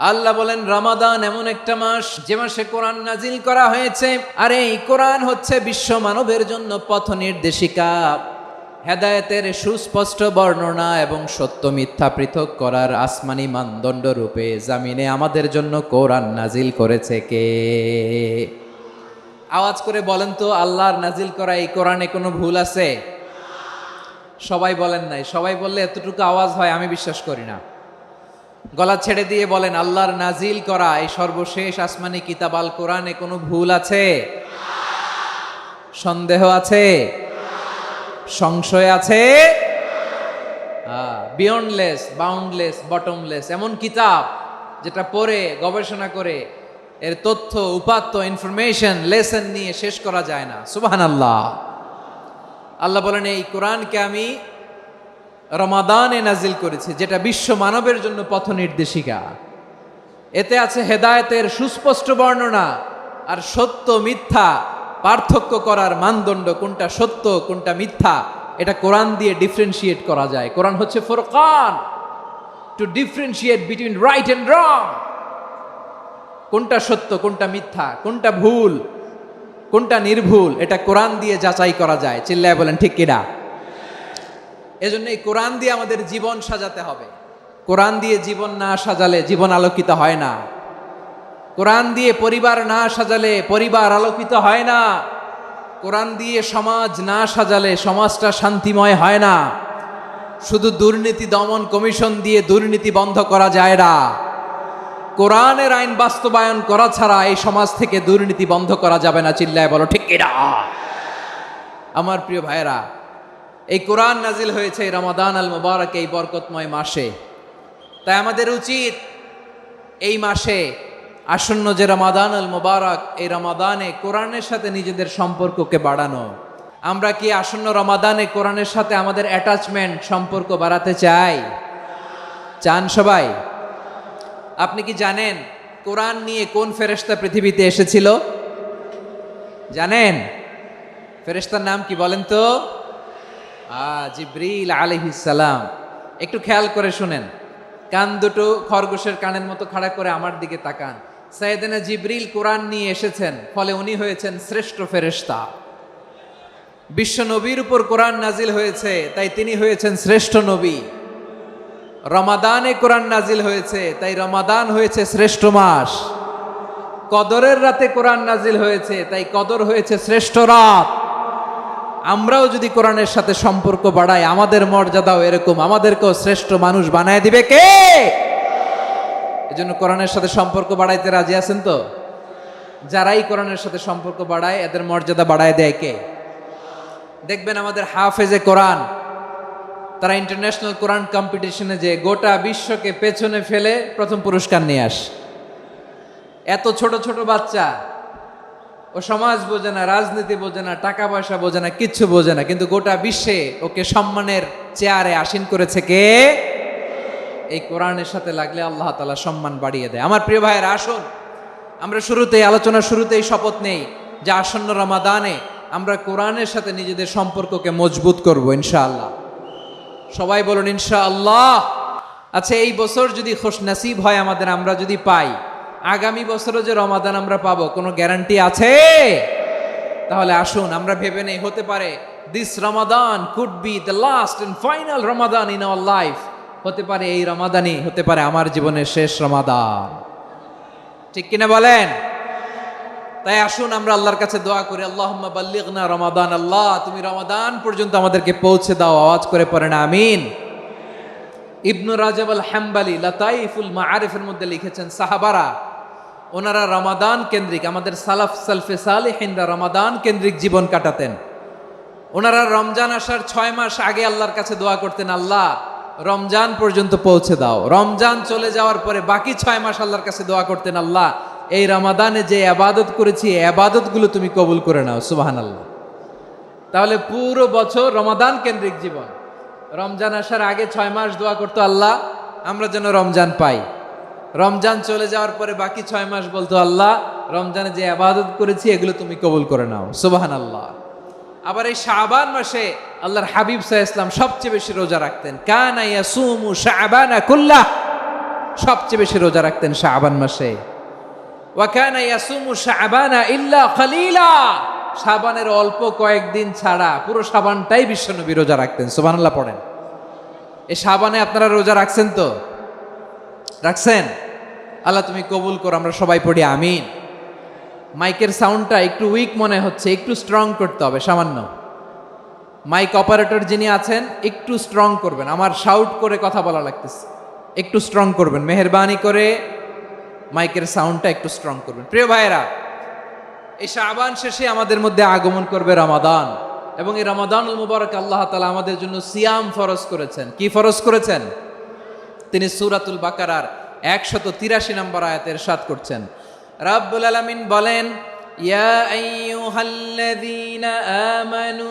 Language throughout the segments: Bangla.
আল্লাহ বলেন রমাদান এমন একটা মাস যে মাসে কোরআন নাজিল করা হয়েছে, আর এই কোরআন হচ্ছে বিশ্ব মানবের জন্য পথ নির্দেশিকা, হেদায়েতের সুস্পষ্ট বর্ণনা এবং সত্য মিথ্যা পৃথক করার আসমানি মানদণ্ড রূপে জামিনে আমাদের জন্য কোরআন নাজিল করেছে কে? আওয়াজ করে বলেন তো, আল্লাহর নাজিল করা এই কোরআনে কোনো ভুল আছে? সবাই বলেন নাই। সবাই বললে এতটুকু আওয়াজ হয় আমি বিশ্বাস করি না। গলা ছেড়ে দিয়ে বলেন, আল্লাহর নাজিল করা এই সর্বশেষ আসমানি কিতাব আল কোরআনে কোনো ভুল আছে? সন্দেহ আছে? সংশয় আছে? বিয়ন্ডলেস, বাউন্ডলেস, বটমলেস এমন কিতাব যেটা পড়ে গবেষণা করে এর তথ্য উপাত্ত ইনফরমেশন লেসন নিয়ে শেষ করা যায় না। সুবহানাল্লাহ। আল্লাহ বলেন এই কোরআনকে আমি রমাদানে নাজিল করেছি, যেটা বিশ্ব মানবের জন্য পথ নির্দেশিকা। এতে আছে হেদায়েতের সুস্পষ্ট বর্ণনা আর সত্য মিথ্যা পার্থক্য করার মানদণ্ড, কোনটা সত্য কোনটা মিথ্যা এটা কোরআন দিয়ে ডিফারেন্সিয়েট করা যায়। কোরআন হচ্ছে ফুরকান, to differentiate between right and wrong. কোনটা সত্য কোনটা মিথ্যা, কোনটা ভুল কোনটা নির্ভুল, এটা কোরআন দিয়ে যাচাই করা যায়। চিল্লায় বলেন ঠিক কিনা? এজন্য এই কোরআন দিয়ে আমাদের জীবন সাজাতে হবে। কোরআন দিয়ে জীবন না সাজালে জীবন আলোকিত হয় না। কোরআন দিয়ে পরিবার না সাজালে পরিবার আলোকিত হয় না। কোরআন দিয়ে সমাজ না সাজালে সমাজটা শান্তিময় হয় না। শুধু দুর্নীতি দমন কমিশন দিয়ে দুর্নীতি বন্ধ করা যায় না। কোরআনের আইন বাস্তবায়ন করা ছাড়া এই সমাজ থেকে দুর্নীতি বন্ধ করা যাবে না। চিল্লায় বলো ঠিক কিনা? আমার প্রিয় ভাইরা, এই কোরআন নাজিল হয়েছে রমাদান আল মুবারক, এই বরকতময় মাসে। তাই আমাদের উচিত এই মাসে আসন্ন যে রমাদান আল মুবারক, এই রমাদানে কোরআনের সাথে নিজেদের সম্পর্ককে বাড়ানো। আমরা কি আসন্ন রমাদানে কোরআনের সাথে আমাদের অ্যাটাচমেন্ট সম্পর্ক বাড়াতে চাই? চান সবাই? আপনি কি জানেন কোরআন নিয়ে কোন ফেরেশতা পৃথিবীতে এসেছিল? জানেন? ফেরেশতার নাম কি বলেন তো? জিবরিল আলাইহিস সালাম। একটু খেয়াল করে শুনেন, কান দুটো খরগোশের কানের মতো খাড়া করে আমার দিকে তাকান। সাইয়েদনা জিবরিল কোরআন নিয়ে এসেছেন, ফলে উনি হয়েছেন শ্রেষ্ঠ ফেরেশতা। বিশ্ব নবীর উপর কোরআন নাজিল হয়েছে, তাই তিনি হয়েছেন শ্রেষ্ঠ নবী। রমাদানে কোরআন নাজিল হয়েছে, তাই রমাদান হয়েছে শ্রেষ্ঠ মাস। কদরের রাতে কোরআন নাজিল হয়েছে, তাই কদর হয়েছে শ্রেষ্ঠ রাত। আমরাও যদি কোরআনের সাথে সম্পর্ক বাড়াই, আমাদের মর্যাদাও এরকম, আমাদেরকেও শ্রেষ্ঠ মানুষ বানায় দিবে কে? এজন্য কোরআনের সাথে সম্পর্ক বাড়াইতে রাজি আছেন তো? যারাই কোরআনের সাথে সম্পর্ক বাড়ায় এদের মর্যাদা বাড়ায় দেয় কে? দেখবেন আমাদের হাফেজে কোরআন, তারা ইন্টারন্যাশনাল কোরআন কম্পিটিশনে যে গোটা বিশ্বকে পেছনে ফেলে প্রথম পুরস্কার নিয়ে আসে। এত ছোট ছোট বাচ্চা, ও সমাজ বোঝে না, রাজনীতি বোঝে না, টাকা পয়সা বোঝে না, কিচ্ছু বোঝে না, কিন্তু গোটা বিশ্বে ওকে সম্মানের চেয়ারে আসীন করেছে কে? এই কোরআনের সাথে লাগলে আল্লাহ তাআলা সম্মান বাড়িয়ে দেয়। আমার প্রিয় ভাইয়েরা, আসুন আমরা আলোচনার শুরুতেই শপথ নেই যে আসন্ন রমাদানে আমরা কোরআনের সাথে নিজেদের সম্পর্ককে মজবুত করব ইনশাআল্লাহ। সবাই বলুন ইনশাআল্লাহ। আচ্ছা, এই বছর যদি খুশনসিব হয় আমাদের, আমরা যদি পাই, আগামী বছরও যে রমাদান আমরা পাবো কোনো গ্যারান্টি আছে? তাহলে আসুন আমরা ভেবে নেই, হতে পারে this Ramadan could be the last and final Ramadan in our life. হতে পারে এই রমাদানই হতে পারে আমার জীবনের শেষ রমাদান। ঠিক কিনা বলেন? তাই আসুন আমরা আল্লাহর কাছে দোয়া করি, আল্লাহুম্মা বাল্লিগনা রমাদান। আল্লাহ, তুমি রমাদান পর্যন্ত আমাদেরকে পৌঁছে দাও। আওয়াজ করে পড়েন আমিন। ইবনু রাজব আল হাম্বালি লাতাইফুল মাআরিফের মধ্যে লিখেছেন, সাহাবারা ওনারা রমাদান কেন্দ্রিক, আমাদের সালফে সালেহিনরা রমাদান কেন্দ্রিক জীবন কাটাতেন। ওনারা রমজান আসার 6 মাস আগে আল্লাহর কাছে দোয়া করতেন, আল্লাহ রমজান পর্যন্ত পৌঁছে দাও। রমজান চলে যাওয়ার পরে বাকি 6 মাস আল্লাহর কাছে দোয়া করতেন, আল্লাহ এই রমাদানে যে ইবাদত করেছি এই ইবাদতগুলো তুমি কবুল করে নাও। সুবহানাল্লাহ। তাহলে পুরো বছর রমাদান কেন্দ্রিক জীবন। রমজান আসার আগে 6 মাস দোয়া করতো, আল্লাহ আমরা যেন রমজান পাই। রমজান চলে যাওয়ার পরে বাকি 6 মাস বলতো, আল্লাহ রমজানে যে ইবাদত করেছি এগুলো তুমি কবুল করে নাও। সুবহানাল্লাহ। আবার এই শাবান মাসে আল্লাহর হাবিব সাল্লাল্লাহু আলাইহি ওয়াসাল্লাম সবচেয়ে বেশি রোজা রাখতেন। কানা ইয়াসুমু শাবানা কুল্লাহ। সবচেয়ে বেশি রোজা রাখতেন শাবান মাসে। ওয়া কানা ইয়াসুমু শাবানা ইল্লা কালিলা, শাবানের অল্প কয়েকদিন ছাড়া পুরো শাবানটাই বিশ্বনবী রোজা রাখতেন। সুবহানাল্লাহ পড়েন। এই শাবানে আপনারা রোজা রাখছেন তো? রাখছেন? আল্লাহ তুমি কবুল করো, আমরা সবাই পড়ি আমিন। মাইকের সাউন্ডটা একটু উইক মনে হচ্ছে, একটু স্ট্রং করতে হবে সামান্য। মাইক অপারেটর যিনি আছেন একটু স্ট্রং করবেন, আমার শাউট করে কথা বলা লাগতেছে, একটু স্ট্রং করবেন মেহেরবানি করে, মাইকের সাউন্ডটা একটু স্ট্রং করবেন। প্রিয় ভাইয়েরা, এই শাবান শেষে আমাদের মধ্যে আগমন করবে রমাদান, এবং এই রমাদানুল মুবারক আল্লাহ তাআলা আমাদের জন্য সিয়াম ফরজ করেছেন। কি ফরজ করেছেন? তিনি সূরাতুল বাকারার 183 নম্বর আয়াতে ইরশাদ করছেন, রাব্বুল আলামিন বলেন, ইয়া আইয়ুহাল্লাযীনা আমানু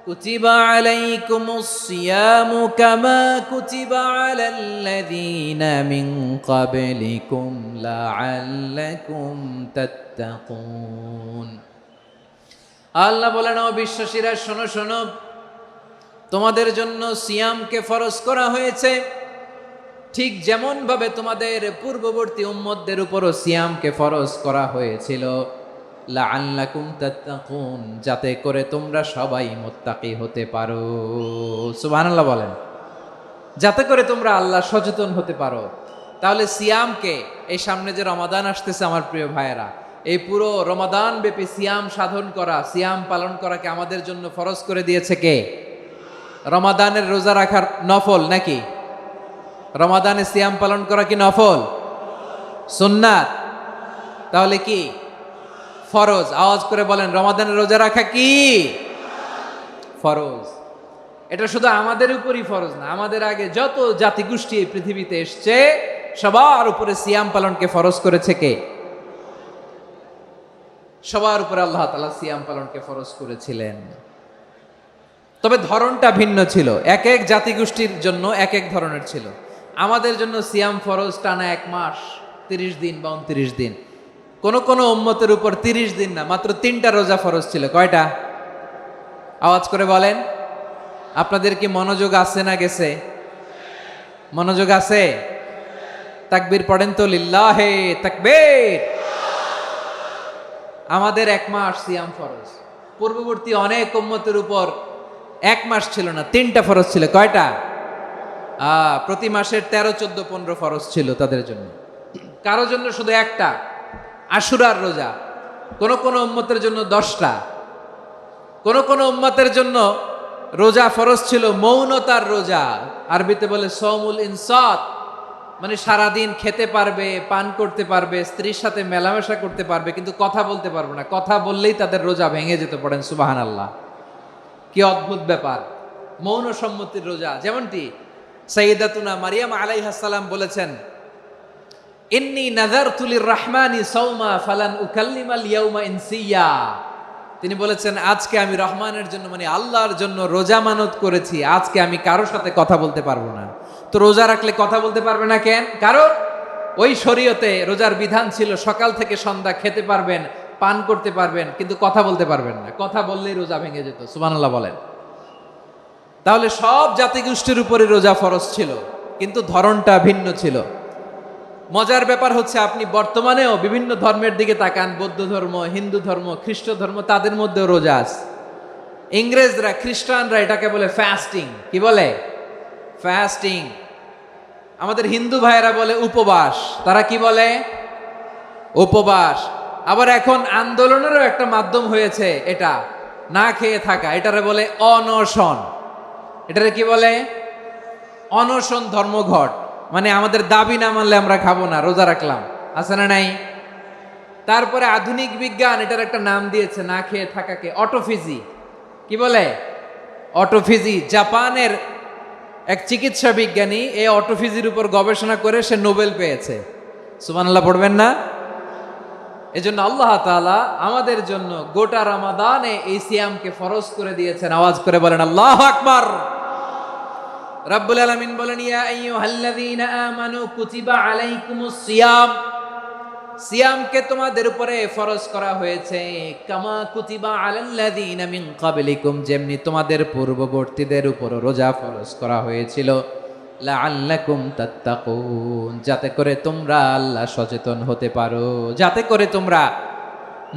কুতিবা আলাইকুমুস সিয়ামু কামা কুতিবা আলাল্লাযীনা মিন ক্বাবলিকুম লাআল্লাকুম তাত্তাকুন। আল্লাহ বলেন, ও বিশ্বাসীরা শোনো শোনো, তোমাদের জন্য সিয়ামকে ফরজ করা হয়েছে, ঠিক যেমন ভাবে তোমাদের পূর্ববর্তী উম্মতদের উপরও সিয়ামকে ফরজ করা হয়েছিল, লাআল্লাকুম তাত্তাকুন, যাতে করে তোমরা সবাই মুত্তাকি হতে পারো। সুবহানাল্লাহ বলেন, যাতে করে তোমরা আল্লাহ সচেতন হতে পারো। তাহলে সিয়ামকে, এই সামনে যে রমাদান আসতেছে আমার প্রিয় ভাইয়েরা, এই পুরো রমাদান ব্যাপী সিয়াম সাধন করা, সিয়াম পালন করাকে আমাদের জন্য ফরজ করে দিয়েছে কে? রমাদানের রোজা রাখার নফল নাকি? রমাদানে সিয়াম পালন করা কি নফল? সুন্নাত? তাহলে কি ফরজ? আওয়াজ করে বলেন, রমাদানের রোজা রাখা কি ফরজ? এটা শুধু আমাদের উপরই ফরজ না, আমাদের আগে যত জাতিগোষ্ঠী এই পৃথিবীতে এসছে সবার উপরে সিয়াম পালনকে ফরজ করেছে কে? সবার উপরে আল্লাহ তাআলা সিয়াম পালনকে ফরজ করেছিলেন। তবে ধরনটা ভিন্ন ছিল, এক এক জাতিগোষ্ঠীর জন্য এক এক ধরনের ছিল। আমাদের জন্য সিয়াম ফরজ টানা 1 মাস 30 দিন বা 29 দিন। কোন কোন উম্মতের উপর 30 দিন না, মাত্র 3টা রোজা ফরজ ছিল। কয়টা? আওয়াজ করে বলেন। আপনাদের কি মনোযোগ আছে না গেছে? মনোযোগ আছে? তাকবীর পড়েন তো, লিল্লাহে তাকবীর। আমাদের 1 মাস সিয়াম ফরজ, পূর্ববর্তী অনেক উম্মতের উপর 1 মাস ছিল না, 3টা ফরজ ছিল। কয়টা? প্রতি মাসের 13, 14, 15 ফরজ ছিল তাদের জন্য। কারো জন্য শুধু একটা, আশুরার রোজা। কোন কোন উম্মতের জন্য 10টা। কোন কোন উম্মতের জন্য রোজা ফরজ ছিল মৌনতার রোজা, আরবিতে বলে সৌমুল ইনসাত, মানে সারাদিন খেতে পারবে, পান করতে পারবে, স্ত্রীর সাথে মেলামেশা করতে পারবে, কিন্তু কথা বলতে পারবে না। কথা বললেই তাদের রোজা ভেঙে যেত। পড়েন সুবহানাল্লাহ। কি অদ্ভুত ব্যাপার! মৌন সম্মতির রোজা। যেমনটি সাইয়্যিদাতুনা মারিয়াম আলাইহাস সালাম বলেছেন, ইন্নী নাযারতু লির-রাহমানি সাওমা ফালান উকাল্লিমাল ইয়াওমা ইনসিয়া। তিনি বলেছেন, আজকে আমি রহমানের জন্য, মানে আল্লাহর জন্য রোজা মানত করেছি, আজকে আমি কারোর সাথে কথা বলতে পারবো না। তো রোজা রাখলে কথা বলতে পারবে না কেন? কারণ ওই শরীয়তে রোজার বিধান ছিল সকাল থেকে সন্ধ্যা খেতে পারবেন, পান করতে পারবেন, কিন্তু কথা বলতে পারবেন না। কথা বললেই রোজা ভেঙে যেত। সুবহানাল্লাহ বলেন। তাহলে সব জাতিগোষ্ঠীর উপরে রোজা ফরজ ছিল, কিন্তু ধরনটা ভিন্ন ছিল। মজার ব্যাপার হচ্ছে, আপনি বর্তমানেও বিভিন্ন ধর্মের দিকে তাকান, বৌদ্ধ ধর্ম, হিন্দু ধর্ম, খ্রিস্ট ধর্ম, তাদের মধ্যেও রোজা আছে। ইংরেজরা, খ্রিস্টানরা এটাকে বলে ফাস্টিং। কি বলে? ফাস্টিং। আমাদের হিন্দু ভাইয়েরা বলে উপবাস। তারা কি বলে? উপবাস। আবার এখন আন্দোলনেরও একটা মাধ্যম হয়েছে এটা, না খেয়ে থাকা। এটারে বলে অনশন। এটারে কি বলে? অনশন ধর্মঘট। মানে আমাদের দাবি না মানলে আমরা খাবো না, রোজা রাখলাম। আছে না নাই? তারপরে আধুনিক বিজ্ঞান এটার একটা নাম দিয়েছে না খেয়ে থাকাকে, অটোফিজি। কি বলে? অটোফিজি। জাপানের এক চিকিৎসা বিজ্ঞানী এই অটোফিজির উপর গবেষণা করে সে নোবেল পেয়েছে। সুবহানাল্লাহ পড়বেন না? এজন্য আল্লাহ তাআলা আমাদের জন্য গোটা রমাদানে এই সিয়ামকে ফরজ করে দিয়েছেন। আওয়াজ করে বলেন আল্লাহু আকবার। রাব্বুল আলামিন বলেন, ইয়া আইয়ুহাল্লাযীনা আমানু কুতিবা আলাইকুমুস সিয়াম। সিয়ামকে তোমাদের উপরে ফরজ করা হয়েছে, কামা কুতিবা আলাল্লাযীনা মিন ক্বাবলিকুম, যেমনি তোমাদের পূর্ববর্তীদের উপর রোজা ফরজ করা হয়েছিল, লাআল্লাকুম তাত্তাকুন, যাতে করে তোমরা আল্লাহ সচেতন হতে পারো, যাতে করে তোমরা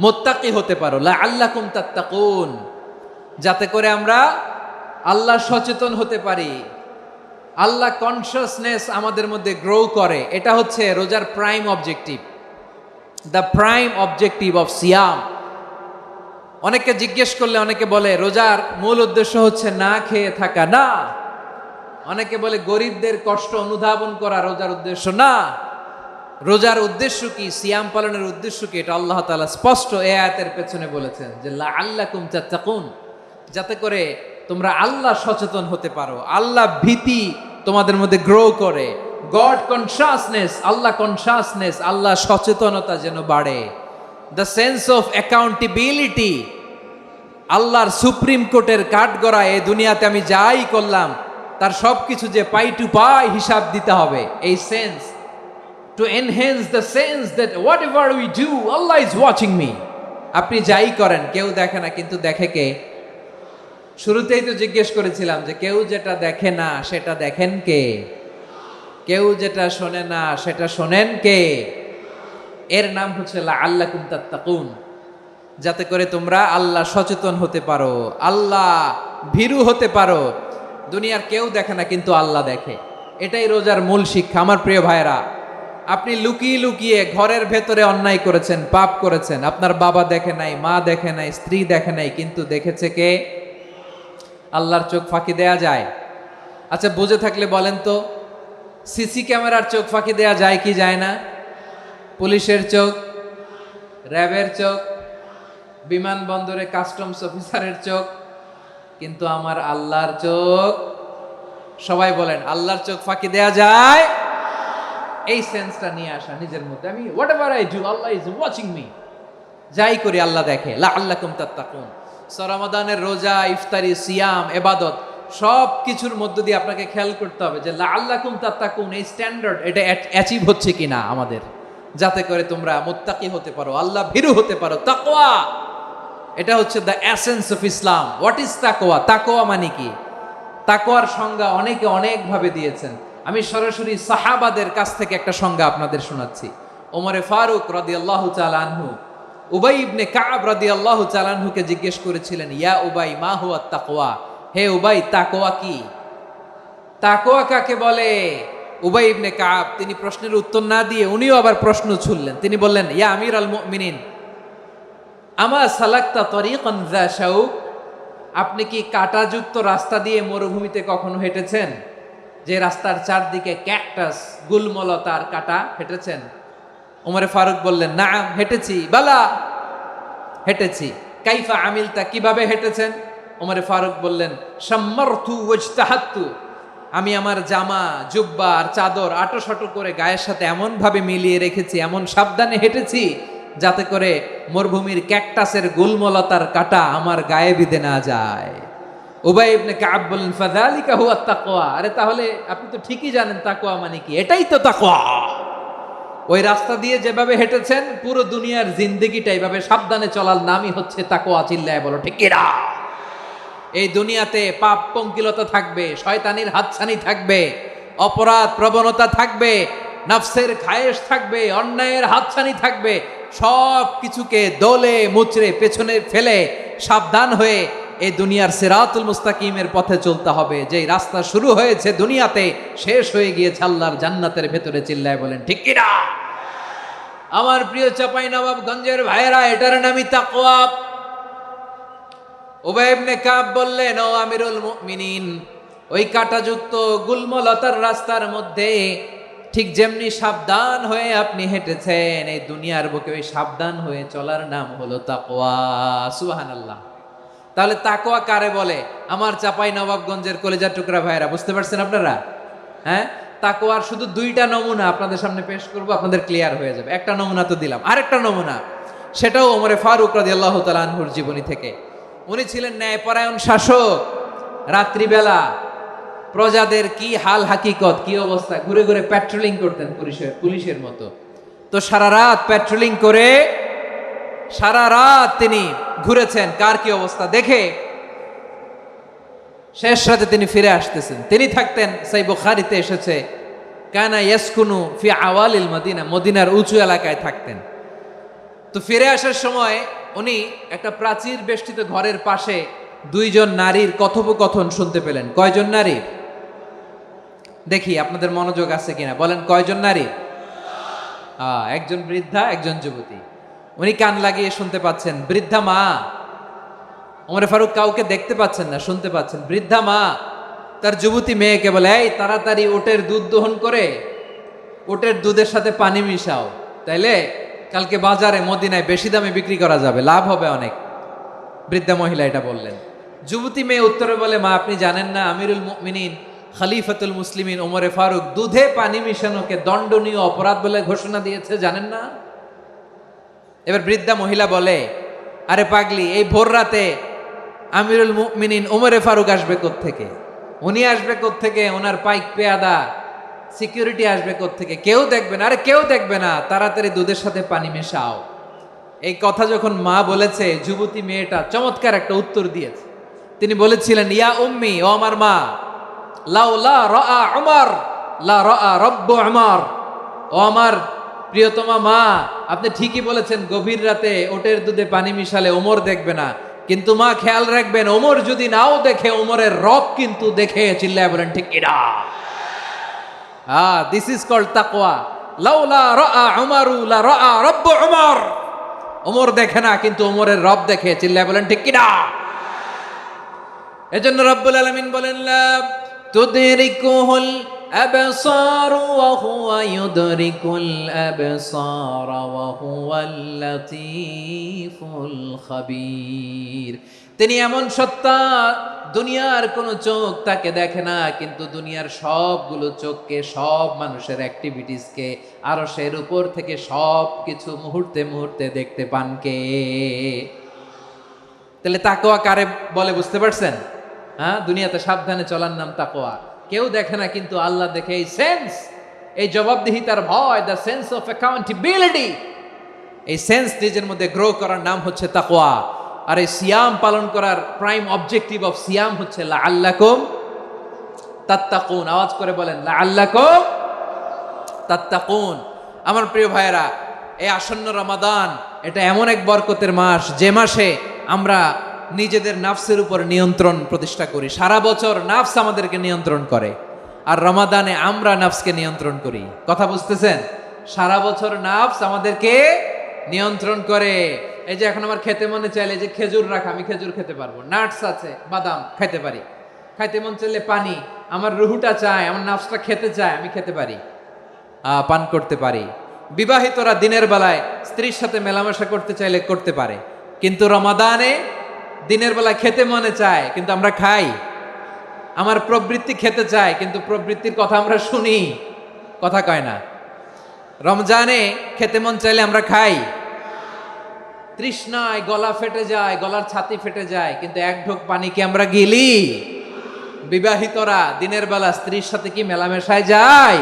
মুত্তাকি হতে পারো। লাআল্লাকুম তাত্তাকুন, যাতে করে আমরা আল্লাহ সচেতন হতে পারি, আল্লাহ কনসিয়াসনেস আমাদের মধ্যে গ্রো করে। এটা হচ্ছে রোজার prime objective, the prime objective of সিয়াম। অনেকে জিজ্ঞেস করলে অনেকে বলে রোজার মূল উদ্দেশ্য হচ্ছে না খেয়ে থাকা। না। অনেকে বলে গরিবদের কষ্ট অনুধাবন করা রোজার উদ্দেশ্য। না। রোজার উদ্দেশ্য কি, সিয়াম পালনের উদ্দেশ্য কি, এটা আল্লাহ তাআলা স্পষ্ট এই আয়াতের পেছনে বলেছেন যে লাআল্লাকুম তাত্তাকুন, যাতে করে তোমরা আল্লাহ সচেতন হতে পারো, আল্লাহ ভীতি তোমাদের মধ্যে গ্রো করে, গড কনসিয়াসনেস, আল্লাহ কনসিয়াসনেস, আল্লাহ সচেতনতা যেন বাড়ে, দ্য সেন্স অফ অ্যাকাউন্টেবিলিটি, আল্লাহর সুপ্রিম কোর্টের কাঠগড়া এই দুনিয়াতে আমি যাই করলাম তার সব কিছু যে পাই টু পাই হিসাব দিতে হবে, এই sense, to enhance the sense that what ever we do Allah is watching me. আপনি যাই করেন কেউ দেখে না, কিন্তু দেখে কে? শুরুতেই তো জিজ্ঞেস করেছিলাম যে কেউ যেটা দেখে না সেটা দেখেন কে? কেউ যেটা শোনে না সেটা শোনেন কে? এর নাম হচ্ছে লাআল্লাকুম তাত্তাকুন, যাতে করে তোমরা আল্লাহ সচেতন হতে পারো, আল্লাহ ভীরু হতে পারো। দুনিয়ার কেউ দেখে না, কিন্তু আল্লাহ দেখে। এটাই রোজার মূল শিক্ষা। আমার প্রিয় ভাইরা, আপনি লুকিয়ে লুকিয়ে ঘরের ভেতরে অন্যায় করেছেন, পাপ করেছেন, আপনার বাবা দেখে নাই, মা দেখে নাই, স্ত্রী দেখে নাই, কিন্তু দেখেছে কে? আল্লাহর চোখ ফাঁকি দেয়া যায়? আচ্ছা, বুঝে থাকলে বলেন তো, সিসি ক্যামেরার চোখ ফাঁকি দেয়া যায় কি যায় না? পুলিশের চোখ, র্যাবের চোখ, বিমানবন্দরে কাস্টমস অফিসারের চোখ, কিন্তু আমার আল্লাহর চোখ? সবাই বলেন, আল্লাহর চোখ ফাঁকি দেয়া যায়? এই সেন্সটা নিয়ে আসা নিজের মধ্যে, আমি what ever I do Allah is watching me, যাই করি আল্লাহ দেখে। লাআল্লাকুম তাত্তাকুন। রমাদানের রোজা, ইফতারি, সিয়াম, ইবাদত সব কিছুর মধ্য দিয়ে আপনাকে খেয়াল করতে হবে যে লাআল্লাকুম তাত্তাকুন এই স্ট্যান্ডার্ড এটা অ্যাচিভ হচ্ছে কিনা আমাদের, যাতে করে তোমরা মুত্তাকি হতে পারো, আল্লাহ ভীরু হতে পারো। তাকওয়া, এটা হচ্ছে the essence of Islam. What is তাকওয়া? তাকওয়া মানে কি? তাকওয়ার সংজ্ঞা অনেকে অনেকভাবে দিয়েছেন। আমি সরাসরি সাহাবাদের কাছ থেকে একটা সংজ্ঞা আপনাদের শোনাচ্ছি। ওমরে ফারুক রাদিয়াল্লাহু তাআলা আনহু উবাই ইবনে কাব রাদিয়াল্লাহু তাআলা আনহুকে জিজ্ঞেস করেছিলেন, ইয়া উবাই মা হুয়া তাকওয়া, হে উবাই তাকওয়া কি? তাকওয়া কাকে বলে? উবাই ইবনে কাব তিনি প্রশ্নের উত্তর না দিয়ে উনিও আবার প্রশ্ন ছুড়লেন। তিনি বললেন, ইয়া আমিরাল মুমিনিন আমা সালাকতা তরিকান যা শাউক, আপনি কি কাঁটাযুক্ত রাস্তা দিয়ে মরুভূমিতে কখনো হেঁটেছেন? যে রাস্তার চারদিকে ক্যাকটাস, গুলমলতার কাঁটা, হেঁটেছেন? ওমরে ফারুক বললেন, নাম, হেঁটেছি। বালা, হেঁটেছি। কাইফা আমিলতা, কিভাবে হেঁটেছেন? ওমরে ফারুক বললেন, শাম্মারতু ওয়াজতাহাত্তু, আমি আমার জামা, জুব্বা আর চাদর আটোসাটো করে গায়ের সাথে এমন ভাবে মিলিয়ে রেখেছি, এমন সাবধানে হেঁটেছি যাতে করে মরুভূমির ক্যাকটাসের গুলমলতার কাঁটা আমার গায়ে বিঁধে না যায়। উবাই ইবনে কাব বললেন, ফাযালিকা হুয়া তাকওয়া, আরে তাহলে আপনি তো ঠিকই জানেন তাকওয়া মানে কি, এটাই তো তাকওয়া। ওই রাস্তা দিয়ে যেভাবে হেঁটেছেন পুরো দুনিয়ার জিন্দেগিটা এইভাবে সাবধানে চলার নামই হচ্ছে তাকওয়া। চিল্লায় বলো ঠিক কিনা? এই দুনিয়াতে পাপ পঙ্কিলতা থাকবে, শয়তানির হাতছানি থাকবে, অপরাধ প্রবণতা থাকবে, নফসের খায়েশ থাকবে, অন্যায়ের হাতছানি থাকবে, সব কিছুকে দোলে মুচড়ে পেছনে ফেলে সাবধান হয়ে এই দুনিয়ার সিরাতুল মুস্তাকিমের পথে চলতে হবে। যেই রাস্তা শুরু হয়েছে দুনিয়াতে, শেষ হয়ে গিয়েছে আল্লাহর জান্নাতের ভেতরে। চিল্লায় বলেন ঠিক কিনা? আমার প্রিয় চাঁপাইনবাবগঞ্জের ভাইয়েরা, এটার নামই তাকওয়া। উবাই ইবনে কাব বললেন, ও আমিরুল মুমিনিন, ওই কাঁটাযুক্ত গুলমলতার রাস্তার মধ্যে ঠিক যেমনি সাবধান হয়ে আপনি হেঁটেছেন, এই দুনিয়ার বুকে ওই সাবধান হয়ে চলার নাম হলো তাকওয়া। সুবহানাল্লাহ। তাহলে তাকওয়া কারে বলে? আমার চাঁপাইনবাবগঞ্জের কলিজার টুকরা ভাইয়েরা, বুঝতে পারছেন আপনারা? হ্যাঁ, তাকওয়ার শুধু দুইটা নমুনা আপনাদের সামনে পেশ করব, আপনাদের ক্লিয়ার হয়ে যাবে। একটা নমুনা তো দিলাম, আরেকটা নমুনা, সেটাও ওমরে ফারুক রাদিয়াল্লাহু তাআলা আনহুর জীবনী থেকে। উনি ছিলেন ন্যায়পরায়ণ শাসক। রাত্রিবেলা প্রজাদের কি হাল হাকিকত, কি অবস্থা, ঘুরে ঘুরে প্যাট্রোলিং করতেন পুলিশের মতো। তো সারা রাত প্যাট্রোলিং করে সারা রাত তিনি ঘুরেছেন কার কি অবস্থা দেখে। শেষ রাতে তিনি ফিরে আসতেছেন। তিনি থাকতেন, সেই বুখারীতে এসেছে, কানা ইয়াসকুনু ফি আওয়ালিল মদিনা, মদিনার উঁচু এলাকায় থাকতেন। তো ফিরে আসার সময় উনি একটা প্রাচীর বেষ্টিত ঘরের পাশে দুইজন নারীর কথোপকথন শুনতে পেলেন। কয়জন নারী? দেখি আপনাদের মনোযোগ আছে কিনা, বলেন কয়জন নারী? একজন বৃদ্ধা, একজন যুবতী। উনি কান লাগিয়ে শুনতে পাচ্ছেন। বৃদ্ধা মা, ওমর ফারুক কাউকে দেখতে পাচ্ছেন না, শুনতে পাচ্ছেন। বৃদ্ধা মা তার যুবতী মেয়েকে বলে, এই তাড়াতাড়ি উটের দুধ দহন করে উটের দুধের সাথে পানি মিশাও, তাইলে কালকে বাজারে মদিনায় বেশি দামে বিক্রি করা যাবে, লাভ হবে অনেক। বৃদ্ধা মহিলা এটা বললেন। যুবতী মেয়ে উত্তরে বলে, মা আপনি জানেন না আমিরুল মুমিনিন খলিফাতুল মুসলিমিন ওমরে ফারুক দুধে পানি মিশানোকে দণ্ডনীয় অপরাধ বলে ঘোষণা দিয়েছে, জানেন না? এবার বৃদ্ধা মহিলা বলে, আরে পাগলি, এই ভোর রাতে আমিরুল মুমিনিন ওমরে ফারুক আসবে কোত্থেকে? উনি আসবে কোত্থেকে? ওনার পাইক পেয়াদা সিকিউরিটি আসবে কোত্থেকে? কেউ দেখবে না। আরে কেউ দেখবে না, তাড়াতাড়ি দুধের সাথে পানি মেশাও। এই কথা যখন মা বলেছে, যুবতী মেয়েটা চমৎকার একটা উত্তর দিয়েছে। তিনি বলেছিলেন, ইয়া উম্মি, ও আমার মা, লাউলা রাআ উমর লা রাআ রব্বু উমর, ও আমার প্রিয়তমা মা, আপনি ঠিকই বলেছেন, গভীর রাতে ওটের দুধে পানি মিশালে ওমর দেখবে না, কিন্তু মা খেয়াল রাখবেন, ওমর যদি নাও দেখে, ওমরের রব কিন্তু দেখে। চিল্লায় বলেন ঠিক কিনা? দিস ইজ কল্ড তাকওয়া। লাউলা রাআ উমরু লা রাআ রব্বু উমর, ওমর দেখে না কিন্তু ওমরের রব দেখে। চিল্লায় বলেন ঠিক কিনা? এজন্য রব্বুল আলামিন বলেন, লা তুদরিকুহুল আবসার ওয়া হুয়া ইউদরিকুল আবসার ওয়া হুয়াল লাতীফুল খাবীর। তিনি এমন সত্তা, দুনিয়ার কোন চোখ তাকে দেখে না, কিন্তু দুনিয়ার সবগুলো চোখকে, সব মানুষের অ্যাক্টিভিটিসকে আরশের উপর থেকে সব কিছু মুহূর্তে মুহূর্তে দেখতে পান কে? তাহলে তাকওয়া কারে বলে বুঝতে পারছেন? দুনিয়াতে সাবধানে চলার নাম তাকওয়া। কেউ দেখে না কিন্তু আল্লাহ দেখে। এই সেন্স, এই জবাবদিহিতার ভয়, দ্য সেন্স অফ অ্যাকাউন্টেবিলিটি, এই সেন্স নিজের মধ্যে গ্রো করার নাম হচ্ছে তাকওয়া। আর এই সিয়াম পালন করার প্রাইম অবজেক্টিভ অফ সিয়াম হচ্ছে লাআল্লাকুম তাত্তাকুন। আওয়াজ করে বলেন, লাআল্লাকুম তাত্তাকুন। আমার প্রিয় ভাইয়েরা, এই আসন্ন রমাদান, এটা এমন এক বরকতের মাস, যে মাসে আমরা নিজেদের নাফসের উপর নিয়ন্ত্রণ প্রতিষ্ঠা করি। সারা বছর নাফস আমাদেরকে নিয়ন্ত্রণ করে, আর রমাদানে আমরা নাফসকে নিয়ন্ত্রণ করি। কথা বুঝতেছেন? সারা বছর নাফস আমাদেরকে নিয়ন্ত্রণ করে। এই যে এখন আমার খেতে মনে চাইলে যে খেজুর রাখা, আমি খেজুর খেতে পারবো, নাটস আছে, বাদাম খাইতে পারি। খাইতে মন চাইলে পানি, আমার রুহুটা চায়, আমার নাফসটা খেতে চায়, আমি খেতে পারি, পান করতে পারি। বিবাহিতরা দিনের বেলায় স্ত্রীর সাথে মেলামেশা করতে চাইলে করতে পারে, কিন্তু রমাদানে দিনের বেলায় খেতে মনে চায় কিন্তু আমরা খাই। আমার প্রবৃত্তি খেতে চায় কিন্তু প্রবৃত্তির কথা আমরা শুনি, কথা কয় না। রমজানে খেতে মন চাইলে আমরা খাই, তৃষ্ণায় গলা ফেটে যায়, গলার ছাতি ফেটে যায়, কিন্তু এক ঢোক পানি কি আমরা গিলি? বিবাহিতরা দিনের বেলা স্ত্রীর সাথে কি মেলামেশায় যায়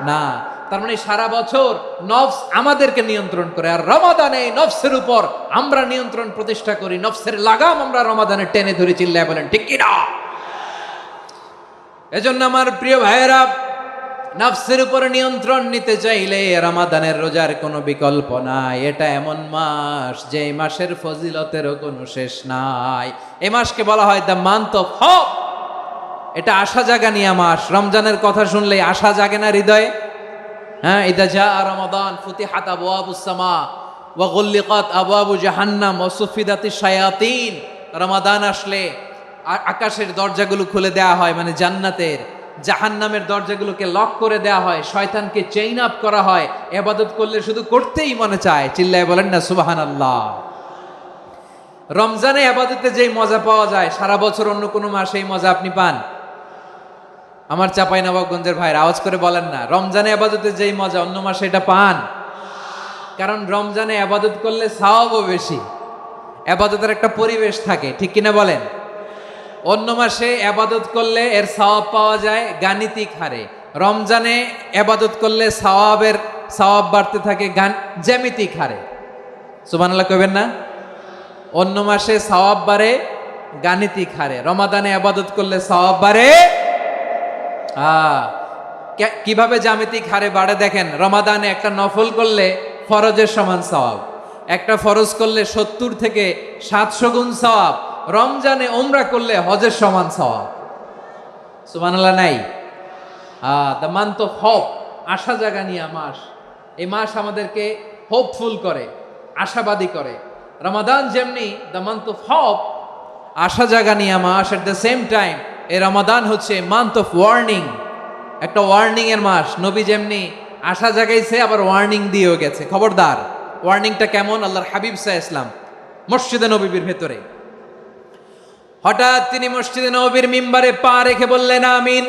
না। তার মানে সারা বছর নফস আমাদেরকে নিয়ন্ত্রণ করে, আর রমাদানে নফসের উপর আমরা নিয়ন্ত্রণ প্রতিষ্ঠা করি। নফসের লাগাম আমরা রমাদানে টেনে ধরে। চিল্লায় বলেন ঠিক কিনা? এজন্য আমার প্রিয় ভাইয়েরা, নফসের উপর নিয়ন্ত্রণ নিতে চাইলে রমাদানের রোজার কোনো বিকল্প নাই। এটা এমন মাস যে মাসের ফজিলতেরও কোনো শেষ নাই। এই মাসকে বলা হয় দ্য মান্থ অফ হোপ। এটা আশা জাগানিয়া মাস। রমজানের কথা শুনলেই আশা জাগে না হৃদয়ে? ইদা জাআ রমাদান ফুতিহাত আবওয়াবুস সামা ওয়া গুল্লিকাত আবওয়াবু জাহান্নাম ওয়া সুফিদাতিশ শায়াতিন। রমাদান আসলে আকাশের দরজাগুলো খুলে দেওয়া হয়, মানে জান্নাতের। জাহান্নামের দরজাগুলোকে লক করে দেওয়া হয়, শয়তানকে চেইন আপ করা হয়। ইবাদত করলে শুধু করতেই মনে চায়। চিল্লায় বলেন না সুবহানাল্লাহ। রমজানে ইবাদতে যেই মজা পাওয়া যায়, সারা বছর অন্য কোনো মাসে এই মজা আপনি পান? আমার চাঁপাইনবাবগঞ্জের ভাইরা আওয়াজ করে বলেন না, রমজানে ইবাদতে যেই মজা অন্য মাসে এটা পান? কারণ রমজানে ইবাদত করলে সওয়াবও বেশি, ইবাদতের একটা পরিবেশ থাকে, ঠিক কিনা বলেন? অন্য মাসে ইবাদত করলে এর সওয়াব পাওয়া যায় গাণিতিক হারে, রমজানে ইবাদত করলে সওয়াব বাড়তে থাকে জ্যামিতিক হারে। সুবহানাল্লাহ কইবেন না? অন্য মাসে সওয়াব বাড়ে গাণিতিক হারে। রমাদানে ইবাদত করলে সওয়াব বাড়ে। কিভাবে জ্যামিতিক হারে বাড়ে দেখেন, রমাদানে একটা নফল করলে ফরজের সমান সওয়াব, একটা ফরজ করলে 70 থেকে 700 গুণ সওয়াব, রমজানে উমরা করলে হজের সমান সওয়াব। সুবহানাল্লাহ নাই? দ্য মান্থ অফ হোপ, আশা জাগানিয়া মাস। এই মাস আমাদেরকে হোপফুল করে, আশাবাদী করে। রমাদান যেমনি দ্য মান্থ অফ হোপ, আশা জাগানিয়া মাস, এট দ্য সেম টাইম এই রমাদান হচ্ছে মান্থ অফ ওয়ার্নিং, একটা ওয়ার্নিং এর মাস। নবী যেমনি আশা জাগাইছে, আবার ওয়ার্নিং দিয়েও গেছে, খবরদার। ওয়ার্নিংটা কেমন? আল্লাহর হাবিব সাল্লাল্লাহু আলাইহি ওয়াসাল্লাম মসজিদে নববীর ভেতরে, হঠাৎ তিনি মসজিদে নববীর মিম্বারে পা রেখে বললেন আমিন।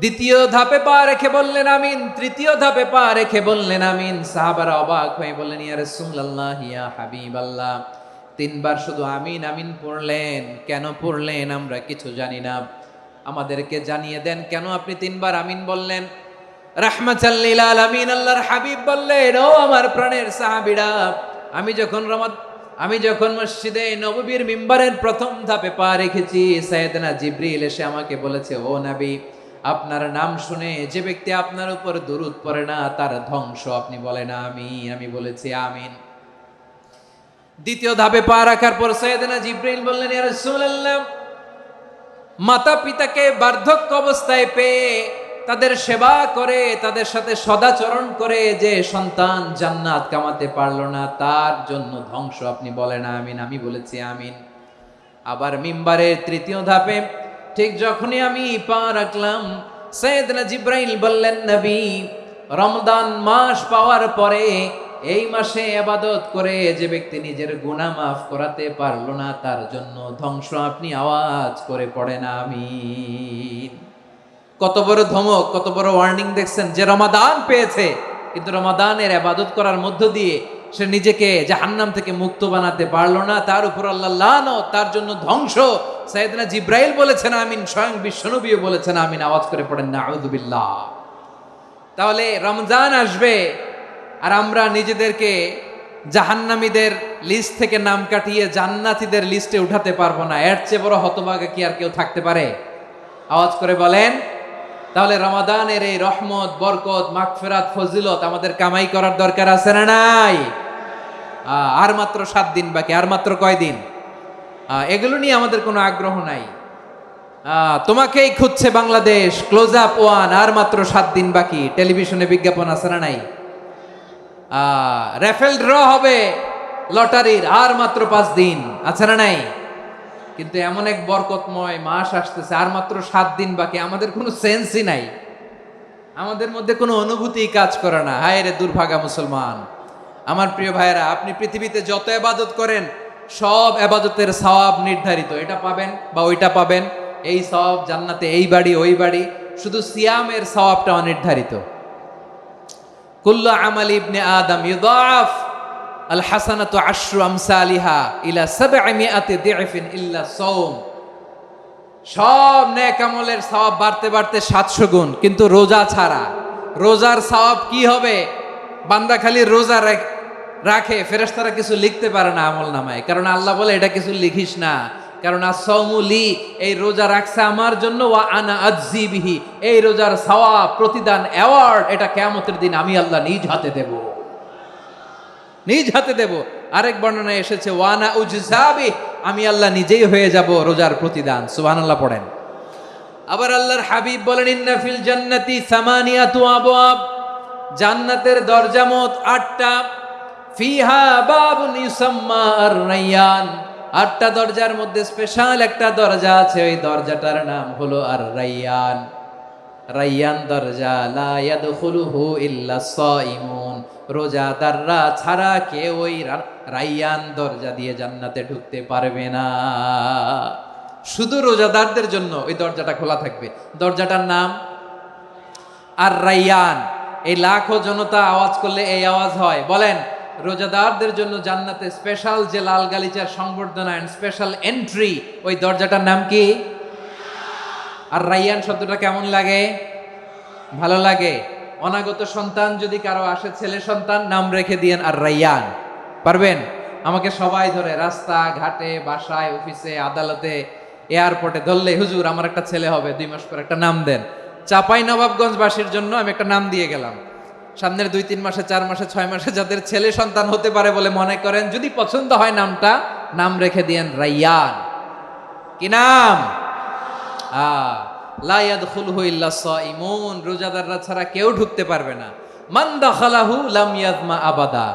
দ্বিতীয় ধাপে পা রেখে বললেন আমিন, তৃতীয় ধাপে পা রেখে বললেন আমিন। সাহাবারা অবাক হয়ে বললেন, ইয়া রাসূলুল্লাহ, ইয়া হাবিবাল্লাহ, 3 বার শুধু আমিন আমিন পড়লেন, কেন পড়লেন আমরা কিছু জানি না, আমাদেরকে জানিয়ে দেন কেন আপনি 3 বার আমিন বললেন। রাহমাতাল লিল আলামিন আল্লাহর হাবিব বললেন, ও আমার প্রাণের সাহাবীরা, আমি যখন মসজিদে নববীর মিম্বারের প্রথম ধাপে পা রেখেছি, সাইয়েদনা জিবরিল এসে আমাকে বলেছে, ও নবী, আপনার নাম শুনে যে ব্যক্তি আপনার উপর দুরূদ পড়ে না তার ধ্বংস। আপনি বলেন আমিন। আমি বলেছি আমিন। দ্বিতীয় ধাপে পা রাখার পর সাইয়েদনা জিবরিল বললেন, ইয়া রাসূলুল্লাহ, মাতা পিতাকে বার্ধক্য অবস্থায় পেয়ে তাদের সেবা করে, তাদের সাথে সদাচরণ করে যে সন্তান জান্নাত কামাতে পারলো না, তার জন্য ধ্বংস। আপনি বলেন আমিন। আমি বলেছি আমিন। আবার মিম্বারের তৃতীয় ধাপে ঠিক যখনই আমি পা রাখলাম, সাইয়েদনা জিবরাইল বললেন, নবী, রমজান মাস পাওয়ার পরে এই মাসে ইবাদত করে যে ব্যক্তি নিজের গুনাহ মাফ করাতে পারলো না, তার জন্য ধ্বংস। আপনি আওয়াজ করে পড়েন আমিন। কত বড় ধমক, কত বড় ওয়ার্নিং দেখছেন, যে রমাদান পেয়েছে কিন্তু রমাদানের ইবাদত করার মধ্য দিয়ে সে নিজেকে জাহান্নাম থেকে মুক্ত বানাতে পারলো না, তার উপর আল্লাহ লানত, তার জন্য ধ্বংস। সাইয়েদনা জিবরাইল বলেছেন আমিন, স্বয়ং বিশ্বনবীও বলেছেন আমিন। আওয়াজ করে পড়েন নাউযু বিল্লাহ। তাহলে রমজান আসবে আর আমরা নিজেদেরকে জাহান্নামীদের লিস্ট থেকে নাম কাটিয়ে জান্নাতীদের লিস্টে উঠাতে পারবো না। এর চেয়ে বড় হতভাগা কি আর কেউ থাকতে পারে? আওয়াজ করে বলেন। তাহলে রমাদানের এই রহমত, বরকত, মাগফিরাত, ফজিলত আমাদের কামাই করার দরকার আছে না নাই? আর মাত্র 7 দিন বাকি। আর মাত্র কয় দিন? এগুলো নিয়ে আমাদের কোনো আগ্রহ নাই। তোমাকেই খুঁজছে বাংলাদেশ, ক্লোজ আপ 1, আর মাত্র 7 দিন বাকি। টেলিভিশনে বিজ্ঞাপন আছে না নাই? রেফেল ড্র হবে লটারির, আর মাত্র 5 দিন, আছে না নাই? কিন্তু এমন এক বরকতময় মাস আসতেছে, আর মাত্র 7 দিন বাকি। আমাদের কোনো সেন্সই নাই, আমাদের মধ্যে কোনো অনুভূতি কাজ করে না। হায় রে দুর্ভাগা মুসলমান। আমার প্রিয় ভাইয়েরা, আপনি পৃথিবীতে যত ইবাদত করেন সব ইবাদতের সওয়াব নির্ধারিত। এটা পাবেন বা ওইটা পাবেন, এই সওয়াব জান্নাতে, এই বাড়ি ওই বাড়ি। শুধু সিয়ামের সওয়াবটা অনির্ধারিত। কুল্লু আমালি ইবনে আদম ইউদাফ আল হাসানাতু আশরু আমসালিহা ইলা 700 দি'ফিন ইল্লা সাওম। সব নেক আমলের সওয়াব বাড়তে বাড়তে 700 গুণ, কিন্তু রোজা ছাড়া। রোজার সওয়াব কি হবে? বান্দা খালি রোজা রাখে, ফেরেশতারা কিছু লিখতে পারে না আমল নামায়, কারণ আল্লাহ বলে এটা কিছু লিখিস না, কারণ as-সাওমু লি, এই রোজা রাখছে আমার জন্য, ওয়া আনা আজজি বিহি, এই রোজার সওয়াব, প্রতিদান, অ্যাওয়ার্ড, এটা কিয়ামতের দিন আমি আল্লাহ নিজ হাতে দেব, নিজ হাতে দেব। আরেক বর্ণনায় এসেছে ওয়ানা উজজাবি, আমি আল্লাহ নিজেই হয়ে যাব রোজার প্রতিদান। সুবহানাল্লাহ পড়েন। আবার আল্লাহর হাবিব বলেন, ইন্না ফিল জান্নাতি সামানিয়াতু আবওয়াব, জান্নাতের দরজা মোট 8টা। ফিহা বাবুন ইউসাম্মা আর-রায়্যান, 8টা দরজার মধ্যে স্পেশাল একটা দরজা আছে, ওই দরজাটার নাম হলো আর-রায়্যান। রায়্যান দরজা, লা ইয়াদখুলুহু ইল্লা সাইমুন, রোজাদাররা ছাড়া কেউ ওই রায়্যান দরজা দিয়ে জান্নাতে ঢুকতে পারবে না। শুধু রোজাদারদের জন্য ওই দরজাটা খোলা থাকবে। দরজাটার নাম আর-রায়্যান। এই লাখো জনতা আওয়াজ করলে এই আওয়াজ হয়। বলেন, রোজাদারদের জন্য জান্নাতে স্পেশাল যে লাল গালিচার সংবর্ধনা এন্ড স্পেশাল এন্ট্রি, ওই দরজাটার নাম কি? আর-রায়্যান শব্দটা কেমন লাগে? ভালো লাগে। অনাগত সন্তান যদি কারো আসে, ছেলে সন্তান, নাম রেখে দিয়েন আর-রায়্যান। পারবেন? আমাকে সবাই ধরে, রাস্তা ঘাটে, বাসায়, অফিসে, আদালতে, এয়ারপোর্টে ধরলে, হুজুর আমার একটা ছেলে হবে, 2 মাস পর একটা নাম দেন। চাপাই নবাবগঞ্জবাসীর জন্য আমি একটা নাম দিয়ে গেলাম। সামনের 2-3 মাসে, 4 মাসে, 6 মাসে যাদের ছেলে সন্তান হতে পারে বলে মনে করেন, যদি পছন্দ হয় নামটা, নাম রেখে দিয়েন রাইয়ান। কি নাম? লা ইয়াদখুলহু ইল্লা সাইমুন, রোজাদাররা ছাড়া কেউ ঢুকতে পারবে না। মান দাখালাহু লাম ইয়াজমা আবাদা,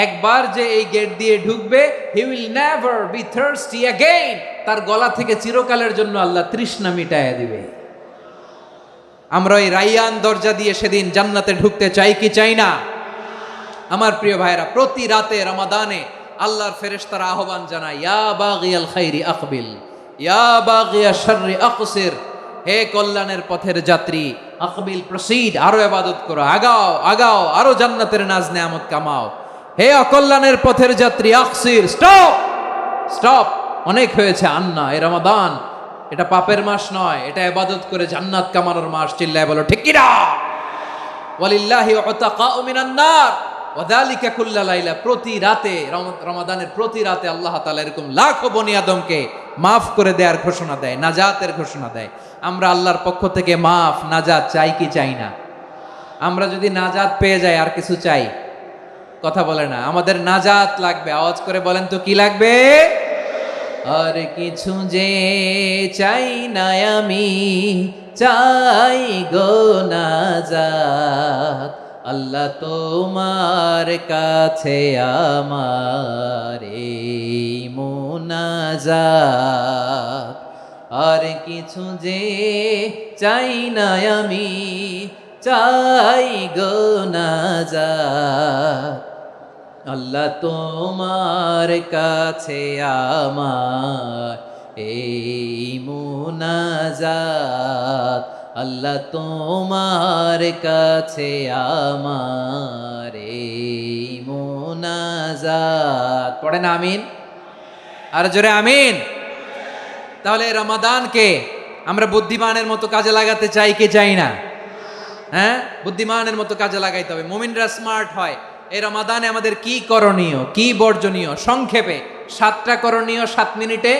একবার যে এই গেট দিয়ে ঢুকবে, he will never be thirsty again, তার গলা থেকে চিরকালের জন্য আল্লাহ তৃষ্ণা মিটায়া দিবে। আমরা ওই রাইয়ান দরজা দিয়ে সেদিন জান্নাতে ঢুকতে চাই কি চাই না? আমার প্রিয় ভাইরা, প্রতি রাতে রমাদানে আল্লাহর ফেরেশতারা আহ্বান জানায়, ইয়া বাগিয়াল খাইরি আকবিল, ইয়া বাগিয়াশ শাররি আকসির, হে কল্যাণের পথের যাত্রী, আকবিল প্রসিড, আরো ইবাদত করো, আগাও আগাও, আরো জান্নাতের নাজ নেয়ামত কামাও। হে অকল্যাণের পথের যাত্রী, আকসির, স্টপ স্টপ, অনেক হয়েছে। আন্না, এ রমাদান এটা পাপের মাস নয়, এটা ইবাদত করে জান্নাত কামানোর মাস। চিল্লায় বলো ঠিক কি না? ওয়ালিল্লাহি উতাকাউ মিনান নার ওয়া যালিকা কুল্লা লাইলা, প্রতি রাতে, রমাদানের প্রতি রাতে আল্লাহ তাআলা এরকম লাখো বনি আদমকে মাফ করে দেওয়ার ঘোষণা দেয়, নাজাতের ঘোষণা দেয়। আমরা আল্লাহর পক্ষ থেকে মাফ, নাজাত চাই কি চাই না? আমরা যদি নাজাত পেয়ে যাই আর কিছু চাই? কথা বলে না। আমাদের নাজাত লাগবে, আওয়াজ করে বলেন তো কি লাগবে? আর কিছু যে চাই না আমি, চাই গো নাজাত, আল্লাহ তোমার কাছে আমার এই মুনাজাত। আর কিছু যে চাই না আমি, চাই গো নাজাত, আল্লাহ তোমার কাছে আমার এই মুনাজাত, আল্লাহ তোমার কাছে আমার এই মুনাজাত। পড়েন আমিন, আর জোরে আমিন। তাহলে রমাদানকে আমরা বুদ্ধিমানের মতো কাজে লাগাতে চাই কি চাই না? হ্যাঁ, বুদ্ধিমানের মতো কাজে লাগাইতে হবে। মুমিনরা স্মার্ট হয়। এই রমাদানে আমাদের কি করণীয়, কি বর্জনীয়, সংক্ষেপে 7টা করণীয় 7 মিনিটে,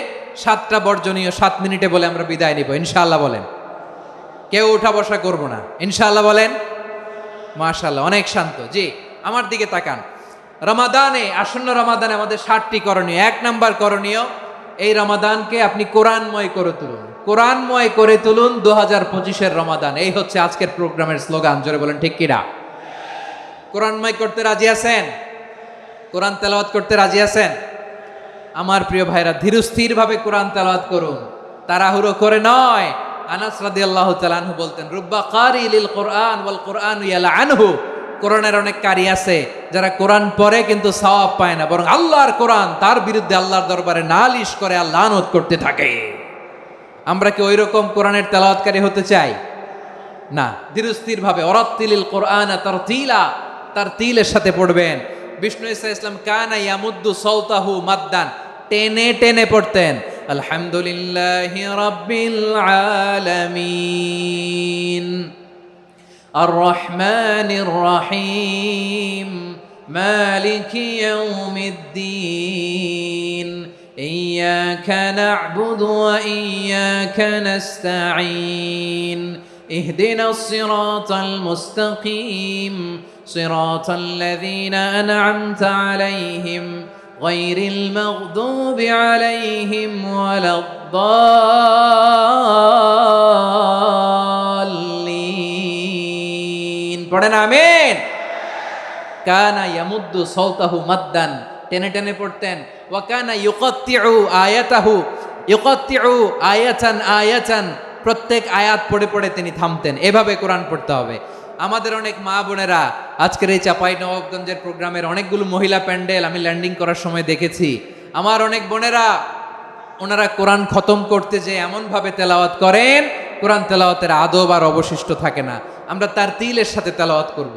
7টা বর্জনীয় 7 মিনিটে বলে আমরা বিদায় নিব ইনশাআল্লাহ। বলেন, কেউ উঠা বসা করব না ইনশাআল্লাহ। বলেন মাশাআল্লাহ, অনেক শান্ত। জি, আমার দিকে তাকান। রমাদানে, আসন্ন রমাদানে আমাদের 7টি করণীয়। 1 নাম্বার করণীয়, এই রমাদানকে আপনি কোরআনময় করে তুলুন। কোরআনময় করে তুলুন 2025-এর রমাদান। এই হচ্ছে আজকের প্রোগ্রামের স্লোগান। জোরে বলেন ঠিক কিনা? কোরআনময় করতে রাজি আছেন? কোরআন তেলাওয়াত করতে রাজি আছেন? আমার প্রিয় ভাইরা, ধীরস্থির ভাবে কোরআন তেলাওয়াত করুন, তাড়াহুড়ো করে নয়। আনাস রাদিয়াল্লাহু তাআলা আনহু বলতেন, রুব্বা কারি লিল কোরআন ওয়াল কোরআন ইয়ালআনহু, কোরআনের অনেক কারি আছে যারা কোরআন পড়ে কিন্তু সওয়াব পায় না, বরং আল্লাহর কোরআন তার বিরুদ্ধে আল্লাহর দরবারে নালিশ করে আর লানত করতে থাকে। আমরা কি ওই রকম কোরআনের তেলাওয়াতকারী হতে চাই? না। ধীরস্থির ভাবে, ওরাত্তিলিল কোরআন তারতিলা, তার তিলের সাথে পড়বেন। বিষ্ণু ঈসা ইসলাম কানা ইয়ামুদ্দু সাওতাহু মাদ্দান, টেনে টেনে পড়তেন। আলহামদুলিল্লাহি রাব্বিল আলামিন আর রহমানির রহিম মালিকি ইয়াউমিদ্দিন ইয়্যাকা না'বুদু ওয়া ইয়্যাকা নাস্তাঈন ইহদিনাস সিরাতাল মুস্তাকিম صراط الذين أنعمت عليهم غير المغضوب عليهم ولا الضالين পড়েন আমিন। কানা ইয়ামুদ্দু সাওতাহু মাদ্দান, টেনে টেনে পড়তেন। ওয়া কানা ইউকাত্তিউ আয়াতাহু, ইউকাত্তিউ আয়াতান আয়াতান, প্রত্যেক আয়াত পড়ে পড়ে তিনি থামতেন। এভাবে কোরআন পড়তে হবে। আমাদের অনেক মা বোনেরা আজকের এই চাপাই নবাবগঞ্জের প্রোগ্রামের অনেকগুলো মহিলা প্যান্ডেল আমি ল্যান্ডিং করার সময় দেখেছি। আমার অনেক বোনেরা, ওনারা কোরআন খতম করতে যে এমনভাবে তেলাওয়াত করেন, কোরআন তেলাওয়াতের আদব আর অবশিষ্ট থাকে না। আমরা তার তিলের সাথে তেলাওয়াত করব,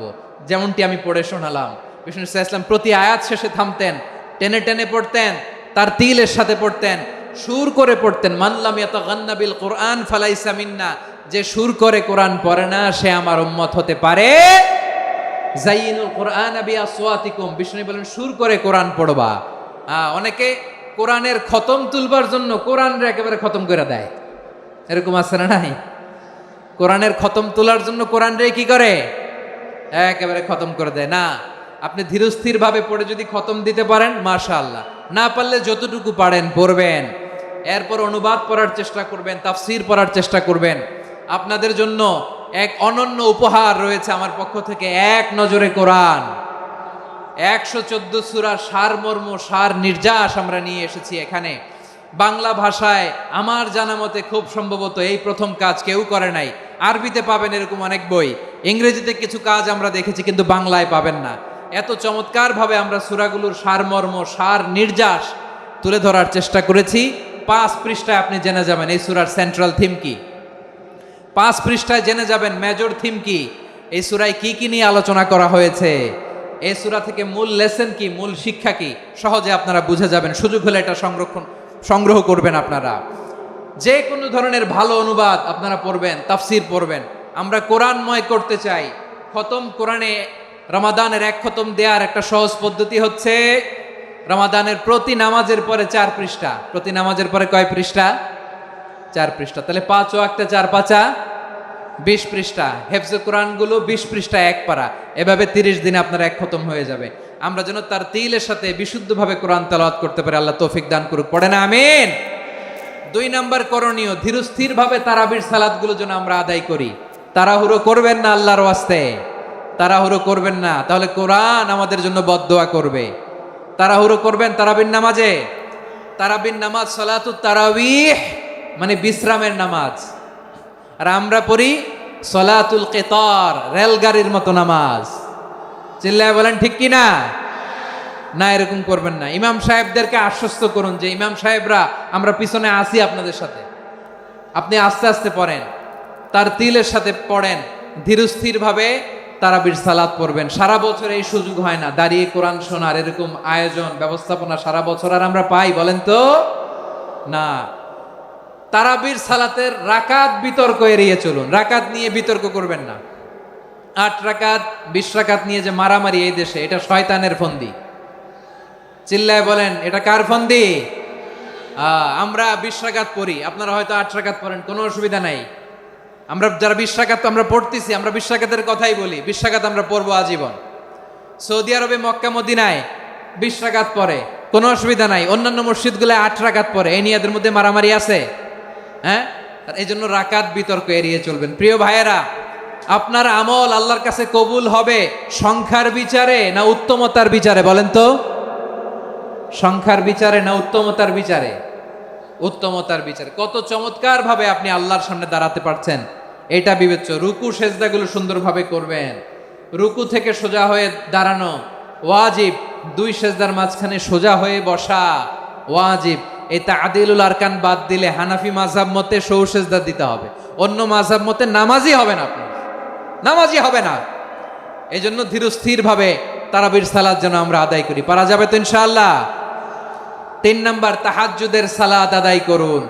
যেমনটি আমি পড়ে শোনালাম। বিষ্ণু ইসলাম প্রতি আয়াত শেষে থামতেন, টেনে টেনে পড়তেন, তার তিলের সাথে পড়তেন, সুর করে পড়তেন। মানলাম ইয়াতাগান্না বিল কোরআন ফালাইসা মিন্না, যে সুর করে কোরআন পড়ে না সে আমার উম্মত হতে পারে। জাইনুল কোরআন বিআসওয়াতিকুম, বিষ্ণু বলেন সুর করে কোরআন পড়বা। অনেকে কোরআনের খতম তুলবার জন্য কোরআনরে একেবারে খতম করে দেয়, এরকম আছে না নাই? কোরআনের খতম তোলার জন্য কোরআনরে কি করে, একেবারে খতম করে দেয় না। আপনি ধীরস্থির ভাবে পড়ে যদি খতম দিতে পারেন মাশাআল্লাহ, না পারলে যতটুকু পারেন পড়বেন, এরপর অনুবাদ পড়ার চেষ্টা করবেন, তাফসির পড়ার চেষ্টা করবেন। আপনাদের জন্য এক অনন্য উপহার রয়েছে আমার পক্ষ থেকে, এক নজরে কোরআন 114 সূরার সারমর্ম, সার নির্যাস আমরা নিয়ে এসেছি এখানে বাংলা ভাষায়। আমার জানা মতে খুব সম্ভবত এই প্রথম কাজ, কেউ করে নাই। আরবিতে পাবেন এরকম অনেক বই, ইংরেজিতে কিছু কাজ আমরা দেখেছি, কিন্তু বাংলায় পাবেন না। এত চমৎকার ভাবে আমরা সূরাগুলোর সারমর্ম, সার নির্যাস তুলে ধরার চেষ্টা করেছি। 5 পৃষ্ঠায় আপনি জেনে যাবেন এই সূরার সেন্ট্রাল থিম কি, 5 পৃষ্ঠায় জেনে যাবেন মেজর থিম কি, এই সূরায় কি কি নিয়ে আলোচনা করা হয়েছে, এই সূরা থেকে মূল লেসন কি, মূল শিক্ষা কি, সহজে আপনারা বুঝে যাবেন। সুযোগ হলে এটা সংগ্রহ করবেন। আপনারা যে কোনো ধরনের ভালো অনুবাদ আপনারা পড়বেন, তাফসির পড়বেন। আমরা কোরআনময় করতে চাই। খতম কোরআনে রমাদানের 1 খতম দেওয়ার একটা সহজ পদ্ধতি হচ্ছে, রমাদানের প্রতি নামাজের পরে 4 পৃষ্ঠা, প্রতি নামাজের পরে কয় পৃষ্ঠা? 4 পৃষ্ঠা। তাহলে 5 ওয়াক্তে 4 পাঁচা 20 পৃষ্ঠা। হেফজে কোরআনগুলো 20 পৃষ্ঠা 1 পারা, এভাবে 30 দিনে আপনার 1 খতম হয়ে যাবে। আমরা যেন তার তিলের সাথে বিশুদ্ধভাবে কোরআন তেলাওয়াত করতে পারি, আল্লাহ তৌফিক দান করুক। পড়ে না আমিন। 2 নাম্বার করণীয়, ধীরস্থির ভাবে তারাবির সালাতগুলো যেন আমরা আদায় করি। তাড়াহুড়ো করবেন না আল্লাহর ওয়াস্তে, তাড়াহুড়ো করবেন না, তাহলে কোরআন আমাদের জন্য বদদোয়া করবে। তাড়াহুড়ো করবেন তারাবির নামাজে। তারাবির নামাজ সালাতুত তারাবিহ মানে বিশ্রামের নামাজ, আর আমরা পড়ি সলাতুল কেতার, রেলগাড়ির মতো নামাজ। চিল্লায় বলেন ঠিক কি না? না, এরকম করবেন না। ইমাম সাহেবদেরকে আশ্বস্ত করুন যে ইমাম সাহেবরা আমরা পিছনে আসি আপনাদের সাথে, আপনি আস্তে আস্তে পড়েন, তার তিলের সাথে পড়েন, ধীরস্থির ভাবে তারাবির সালাত পড়বেন। সারা বছর এই সুযোগ হয় না দাঁড়িয়ে কোরআন শোনার, এরকম আয়োজন ব্যবস্থাপনা সারা বছর আর আমরা পাই বলেন তো না। তারাবির সালাতের রাকাত বিতর্ক এড়িয়ে চলুন, রাকাত নিয়ে বিতর্ক করবেন না। 8 রাকাত 20 রাকাত নিয়ে যে মারামারি এই দেশে, এটা শয়তানের ফন্দি। চিল্লায় বলেন এটা কার ফন্দি? আমরা 20 রাকাত পড়ি, আপনারা হয়তো 8 রাকাত পড়েন, কোনো অসুবিধা নাই। আমরা যারা 20 রাকাত আমরা পড়তেছি, আমরা 20 রাকাতের কথাই বলি, 20 রাকাত আমরা পড়বো আজীবন। সৌদি আরবে মক্কা মদিনায় 20 রাকাত পড়ে, কোনো অসুবিধা নাই। অন্যান্য মসজিদগুলো 8 রাকাত পড়ে, এই নিয়ে এদের মধ্যে মারামারি আছে? হ্যাঁ, এই জন্য রাকাত বিতর্ক এড়িয়ে চলবেন। প্রিয় ভাইয়েরা, আপনার আমল আল্লাহর কাছে কবুল হবে সংখ্যার বিচারে না উত্তমতার বিচারে? বলেন তো, সংখ্যার বিচারে না উত্তমতার বিচারে? উত্তমতার বিচারে। কত চমৎকার ভাবে আপনি আল্লাহর সামনে দাঁড়াতে পারছেন এটা বিবেচ্য। রুকু সেজদাগুলো সুন্দরভাবে করবেন, রুকু থেকে সোজা হয়ে দাঁড়ানো ওয়াজিব, 2 সেজদার মাঝখানে সোজা হয়ে বসা ওয়াজিব। এই তা'দিলুল আরকান বাদ দিলে হানাফি মাযহাব মতে সৌ সেজদা দিতে হবে, অন্য মাযহাব মতে নামাজই হবে না, আপনি নামাজই হবে না। এই জন্য ধীরস্থির ভাবে তারাবির সালাত যেন আমরা আদায় করি। পারা যাবে তো ইনশাআল্লাহ? 3 নাম্বার, তাহাজ্জুদের সালাত আদায় করুন।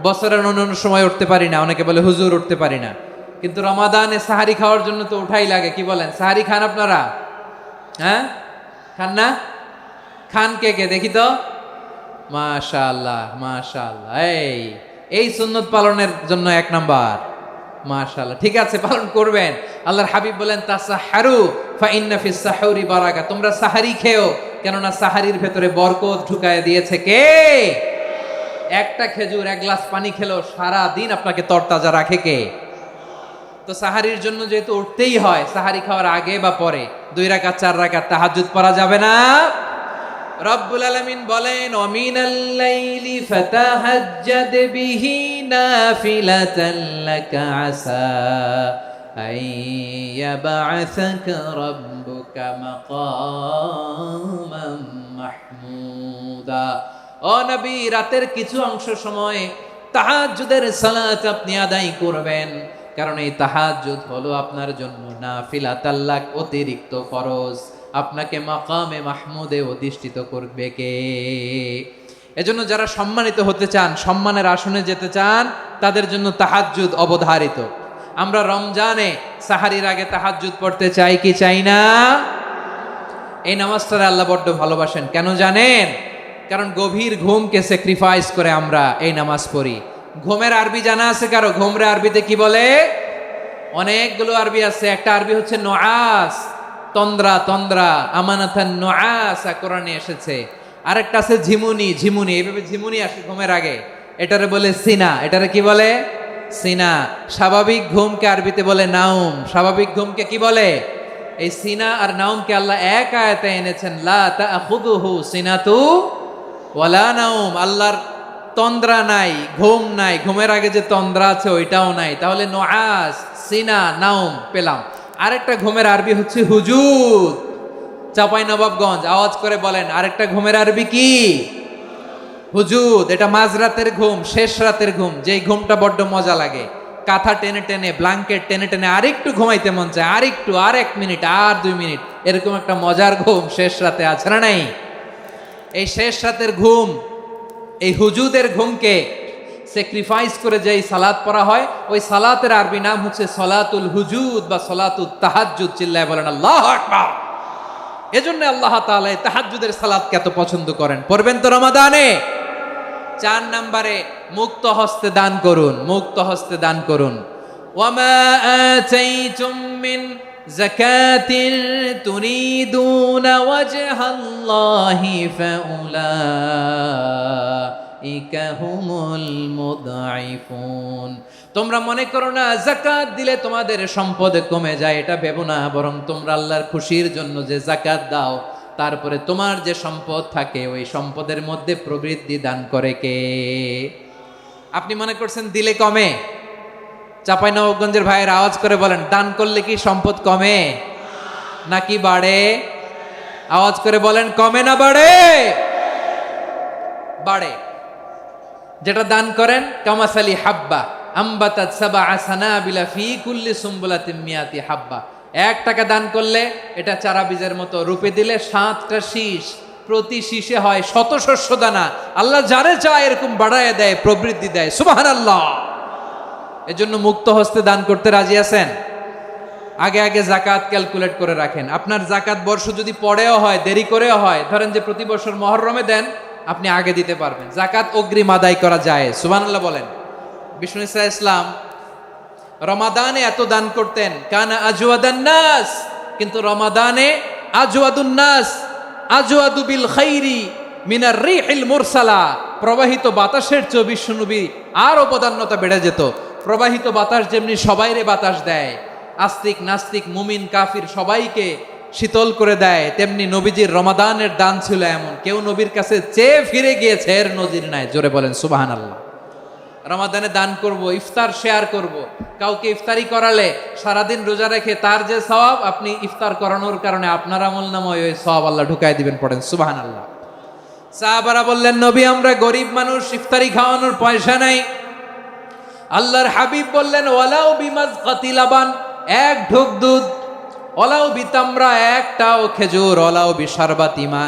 বছরের অন্যান্য সময় উঠতে পারি না, অনেকে বলে হুজুর উঠতে পারি না, কিন্তু রমাদানে সাহারি খাওয়ার জন্য তো উঠাই লাগে। কি বলেন, সাহারি খান আপনারা? হ্যাঁ, খান না? খান কে কে দেখি তো? মাশাআল্লাহ মাশাআল্লাহ। এই সুন্নত পালনের জন্য 1 নাম্বার। মাশাআল্লাহ, ঠিক আছে, পালন করবেন। আল্লাহর হাবিব বলেন তাসাহহারু ফা ইন্না ফিস সাহুরি বারাকা, তোমরা সাহারি খেও, কেননা সাহারির ভেতরে বরকত ঢুকায় দিয়েছে কে? একটা খেজুর 1 গ্লাস পানি খেলো সারা দিন আপনাকে তরতাজা রাখে কে? তো সাহারির জন্য যেহেতু উঠতেই হয়, সাহারি খাওয়ার আগে বা পরে 2 রাকাত 4 রাকাত তাহাজ্জুদ পড়া যাবে না? রব্বুল আলামিন বলেন ওয়ামিনাল লাইলি ফাতাহাজ্জাদ বিহি নাফিলাতান লাকা আসা আইয়াবআসাকা রাব্বুকা মাকামান মাহমুদা। ও নবী, রাতের কিছু অংশ সময় তাহাজ্জুদের সালাত আপনি আদায় করবেন, কারণ এই তাহাজ্জুদ হলো আপনার জন্য নাফিলাতাল লাক, অতিরিক্ত ফরজ। আপনাকে মাকামে মাহমুদে অধিষ্ঠিত করবে কে? এজন্য যারা সম্মানিত হতে চান, সম্মানের আসনে যেতে চান, তাদের জন্য তাহাজ্জুদ অবধারিত। আমরা রমজানে সাহারির আগে তাহাজ্জুদ পড়তে চাই কি চাই না? এই নামাজটা আল্লাহ বড্ড ভালোবাসেন। কেন জানেন? কারণ গভীর ঘুমকে স্যাক্রিফাইস করে আমরা এই নামাজ পড়ি। ঘুমের আরবি জানা আছে কারো? ঘুমরে আরবিতে কি বলে? অনেকগুলো আরবি আছে। একটা আরবি হচ্ছে নুআস, তন্দ্রা তন্দ্রা, আমানাতান নুআস কোরআনে এসেছে। আরেকটা আছে ঝিমুনি, ঝিমুনি, এইভাবে ঝিমুনি আসে ঘুমের আগে, এটারে বলে সিনা। এটারে কি বলে? সিনা। স্বাভাবিক ঘুমকে আরবিতে বলে নাউম। স্বাভাবিক ঘুমকে কি বলে? এই সিনা আর নাউমকে আল্লাহ এক আয়াতে এনেছেন, লা তাখুযুহু সিনাতু ওয়ালা নাউম। আল্লাহর তন্দ্রা নাই, ঘুম নাই, ঘুমের আগে যে তন্দ্রা আছে ওইটাও নাই। তাহলে নুআস, সিনা, নাউম পেলাম। আরেকটা ঘুমের আরবি হচ্ছে হুজুদ। চাঁপাইনবাবগঞ্জ আওয়াজ করে বলেন, আরেকটা ঘুমের আরবি কি? হুজুদ। এটা মাঝরাতের ঘুম, শেষ রাতের ঘুম, যেই ঘুমটা বড্ড মজা লাগে। কাঁথা টেনে টেনে, ব্ল্যাঙ্কেট টেনে টেনে আরেকটু ঘুমাইতে মন চায়, আরেকটু, আর 1 মিনিট, আর 2 মিনিট, এরকম একটা মজার ঘুম শেষ রাতে আছে না নাই? এই শেষ রাতের ঘুম, এই হুজুদের ঘুমকে স্যাক্রিফাইস করে যেই সালাত পড়া হয়, ওই সালাতের আরবি নাম হচ্ছে সলাতুল হুজুদ বা সলাতুত তাহাজ্জুদ। চিল্লায় বলেন আল্লাহু আকবার। এজন্য আল্লাহ তাআলা এই তাহাজ্জুদের সালাতকে এত পছন্দ করেন। পড়বেন তো রমাদানে। 4 নম্বরে মুক্ত হস্তে দান করুন, মুক্ত হস্তে দান করুন। ওয়ামা আতাইতুম মিন যাকাতিন তুরিদুনা ওয়াজহাল্লাহি ফাউলাইকা হুমুল মুদঈফুন। তোমরা মনে করো না যাকাত দিলে তোমাদের সম্পদ কমে যায়, এটা ভেবো না। বরং তোমরা আল্লাহর খুশির জন্য যে যাকাত দাও, তারপরে তোমার যে সম্পদ থাকে ওই সম্পদের মধ্যে প্রবৃদ্ধি দান করে কে? আপনি মনে করছেন দিলে কমে? চাঁপাইনবাবগঞ্জের ভাইয়ের আওয়াজ করে বলেন, দান করলে কি সম্পদ কমে নাকি বাড়ে? আওয়াজ করে বলেন, কমে না বাড়ে? বাড়ে। যেটা দান করেন, কামাসালি হাব্বা আম্বাতাত সাবআ সানাবিলা ফি কুল্লি সুম্বুলাতিন মিয়াতি হাব্বা। 1 টাকা দান করলে এটা চারা বীজের মতো, রূপে দিলে 7টা শীষ, প্রতি শীষে হয় 100 শস্য দানা। আল্লাহ যারে চায় এরকম বাড়ায় দেয়, প্রবৃদ্ধি দেয়। সুবহানাল্লাহ। এজন্য মুক্ত হস্তে দান করতে রাজি আছেন? আগে আগে যাকাত ক্যালকুলেট করে রাখেন। আপনার যাকাত বর্ষ যদি পরেও হয়, দেরি করেও হয়, ধরেন যে প্রতি বছর মুহররমে দেন, আপনি আগে দিতে পারবেন। যাকাত অগ্রিম আদায় করা যায়। সুবহানাল্লাহ বলেন। বিষ্ণু ইসা ইসলাম রমাদানে এত দান করতেন, কানা আজওয়াদান নাস, কিন্তু রমাদানে আজওয়াদুন নাস আজওয়াদু বিল খাইরি মিনার রিহিল মুরসালা। প্রবাহিত বাতাসের চেয়ে বিশ্বনবী আরো প্রাধান্যতা বেড়ে যেত। প্রবাহিত বাতাস যেমনি সবাইরে বাতাস দেয়, আস্তিক নাস্তিক মুমিন কাফির সবাইকে শীতল করে দেয়, তেমনি নবীজির রমাদানের দান ছিল এমন, কেউ নবীর কাছে চেয়ে ফিরে গিয়েছে এর নজির নাই। জোরে বলেন সুবহানাল্লাহ। রমাদানে দান করব, ইফতার শেয়ার করব। কাউকে ইফতারি করালে সারাদিন রোজা রেখে তার যে সওয়াব, আপনি ইফতার করানোর কারণে আপনার আমলনামায় ওই সওয়াব আল্লাহ ঢুকায় দিবেন। পড়েন সুবহানাল্লাহ। সাহাবারা বললেন, নবী আমরা গরিব মানুষ, ইফতারি খাওয়ানোর পয়সা নাই। আল্লাহর হাবিব বললেন, ওয়ালাউ বিমাজকাতি লাবান, 1 ঢোক দুধ, ওয়ালাউ বিতামরা, 1টাও খেজুর, ওয়ালাউ বিশারবাতিমা,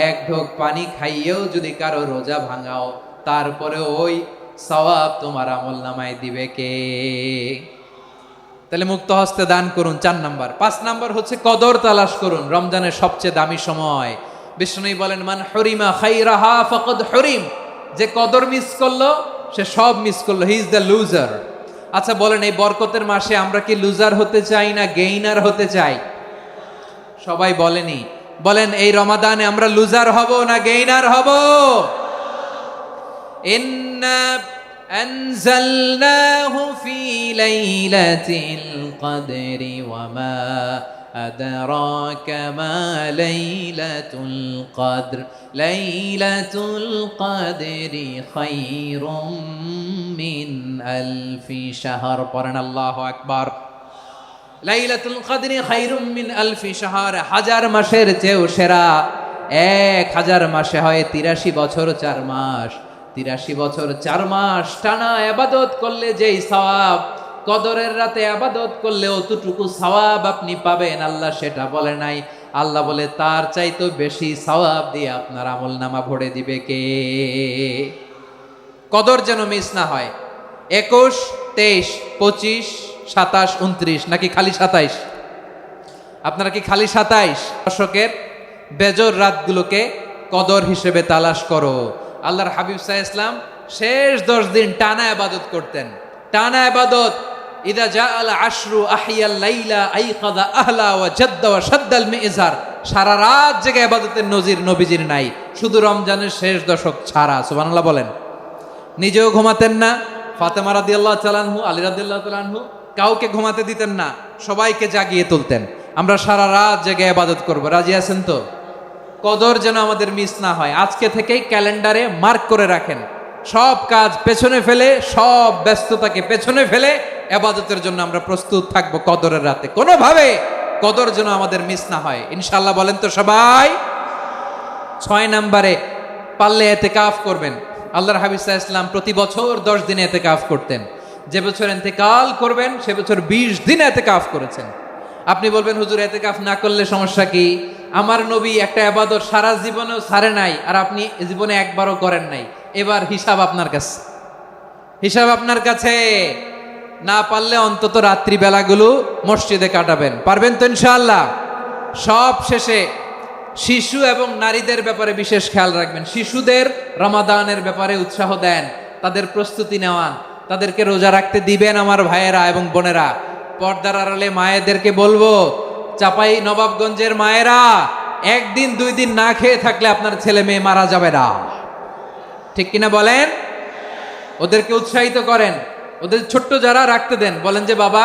1 ঢোক পানি খাইয়েও যদি কারো রোজা ভাঙাও, তারপরে ওই সওয়াব তোমার আমলনামায় দিবে কে? তাহলে মুক্ত হস্তে দান করুন, 4 নাম্বার। 5 নাম্বার হচ্ছে কদর তালাশ করুন। রমজানের সবচেয়ে দামি সময়। বিষ্ণু বলেন, মান হরিমা খাইরাহা ফাকাদ হরিম। যে কদর মিস করলো সে সব মিস করলো, হি ইজ দ্য লুজার। আচ্ছা বলেন, এই বরকতের মাসে আমরা কি লুজার হতে চাই না গেইনার হতে চাই? সবাই বলেনি। বলেন, এই রমাদানে আমরা লুজার হব না গেইনার হব? ইন্না আনজালনাহু ফি লাইলাতিল কদরি ওয়া মা আদরাকা মা লাইলাতুল কদর লাইলাতুল কদরি খায়রুম মিন আলফি শাহর। পড়েন আল্লাহু আকবার। লাইলাতুল কদরি খায়রুম মিন আলফি শাহর, 1000 মাসের চেয়েও সেরা। 1000 মাসে হয় 83 বছর 4 মাস। 83 বছর 4 মাস টানা ইবাদত করলে যেই সওয়াব, কদরের রাতে ইবাদত করলে অতটুকু সওয়াব আপনি পাবেন, আল্লাহ সেটা বলে নাই। আল্লাহ বলে তার চাইতে বেশি সওয়াব দিয়ে আপনার আমলনামা ভরে দিবে কে? কদর যেন মিস না হয়। 21, 23, 25, 27, 29 নাকি খালি 27? আপনারা কি খালি 27? দশকের বেজর রাতগুলোকে কদর হিসেবে তালাশ করো। আল্লাহর হাবিব সাল্লাল্লাহু আলাইহি ওয়াসাল্লাম শেষ 10 দিন টানা ইবাদত করতেন, টানা ইবাদত। ইদা জাআল আশরু আহিয়াল লাইলা আইকাযা আহলা ওয়া জাদ্দা ওয়া শাদ্দাল মিজার। সারা রাত জেগে ইবাদতের নজির নবীজির নাই, শুধু রমজানের শেষ দশক ছাড়া। সুবহানাল্লাহ বলেন। নিজেও ঘুমাতেন না, ফাতেমা রাদিয়াল্লাহু তাআলা আনহু, আলী রাদিয়াল্লাহু তাআলা আনহু কাউকে ঘুমাতে দিতেন না, সবাইকে জাগিয়ে তুলতেন। আমরা সারা রাত জেগে ইবাদত করব, রাজি আছেন তো? কদর যেন আমাদের মিস না হয়, আজকে থেকেই ক্যালেন্ডারে মার্ক করে রাখেন। সব কাজ পেছনে ফেলে, সব ব্যস্ততাকে পেছনে ফেলে ইবাদতের জন্য আমরা প্রস্তুত থাকব কদরের রাতে। কোনোভাবে কদর যেন আমাদের মিস না হয়, ইনশাআল্লাহ বলেন তো সবাই। 6 নম্বরে পারলে ইতিকাফ করবেন। আল্লাহর হাবিব সাল্লাল্লাহু আলাইহি ওয়াসাল্লাম প্রতি বছর 10 দিনে ইতিকাফ করতেন। যে বছর ইন্তেকাল করবেন সে বছর 20 দিনে ইতিকাফ করেছেন। আপনি বলবেন হুজুর ইতিকাফ না করলে সমস্যা কি? আমার নবী একটা ইবাদত সারা জীবনেও ছাড়ে নাই, আর আপনি জীবনে একবারও করেন নাই। এবার হিসাব আপনার কাছে, হিসাব আপনার কাছে। না পারলে অন্তত রাত্রি বেলাগুলো মসজিদে কাটাবেন, পারবেন তো ইনশাআল্লাহ? সব শেষে শিশু এবং নারীদের ব্যাপারে বিশেষ খেয়াল রাখবেন। শিশুদের রমাদানের ব্যাপারে উৎসাহ দেন, তাদের প্রস্তুতি নেওয়ান, তাদেরকে রোজা রাখতে দিবেন। আমার ভাইয়েরা এবং বোনেরা, পর্দার আড়ালে মায়েদেরকে বলবো, চাপাই নবাবগঞ্জের মায়েরা, 1 দিন 2 দিন না খেয়ে থাকলে আপনার ছেলে মেয়ে মারা যাবে না, ঠিক কিনা বলেন? ওদেরকে উৎসাহিত করেন, ওদের ছোট্ট যারা রাখতে দেন, বলেন যে বাবা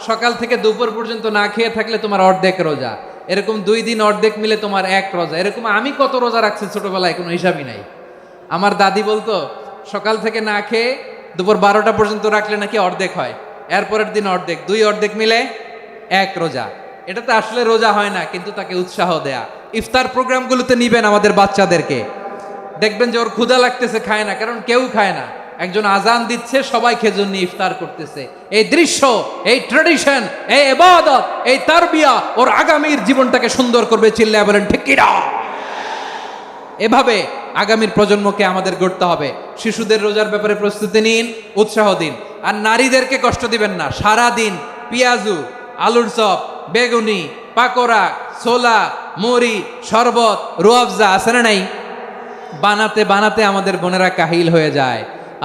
সকাল থেকে দুপুর পর্যন্ত না খেয়ে থাকলে তোমার অর্ধেক রোজা, এরকম 2 দিন অর্ধেক মিলে তোমার 1 রোজা। এরকম আমি কত রোজা রাখছি ছোটবেলায় কোনো হিসাবই নাই। আমার দাদি বলতো সকাল থেকে না খেয়ে দুপুর 12টা পর্যন্ত রাখলে নাকি অর্ধেক হয়, এরপরের দিন অর্ধেক, 2 অর্ধেক মিলে 1 রোজা। এটা তো আসলে রোজা হয় না, কিন্তু তাকে উৎসাহ দেয়া। ইফতার প্রোগ্রামগুলোতে নিবেন আমাদের বাচ্চাদেরকে, দেখবেন যে ওর ক্ষুধা লাগতেছে, খায় না, কারণ কেউ খায় না। একজন আজান দিচ্ছে, সবাই খেজুর নিয়ে ইফতার করতেছে। এই দৃশ্য, এই ট্র্যাডিশন, এই ইবাদত, এই তারবিয়া ওর আগামীর জীবনটাকে সুন্দর করবে। চিল্লায় বলেন ঠিক কি না? এভাবে আগামীর প্রজন্মকে আমাদের গড়তে হবে। শিশুদের রোজার ব্যাপারে প্রস্তুতি নিন, উৎসাহ দিন। আর নারীদেরকে কষ্ট দিবেন না। সারা দিন পেঁয়াজু, আলুর চপ, বেগুনি, পাকোড়া, ছোলা, মুড়ি, শরবত, রুয়াবজা আছে না নাই, বানাতে বানাতে আমাদের বোনেরা কাহিল হয়ে যায়,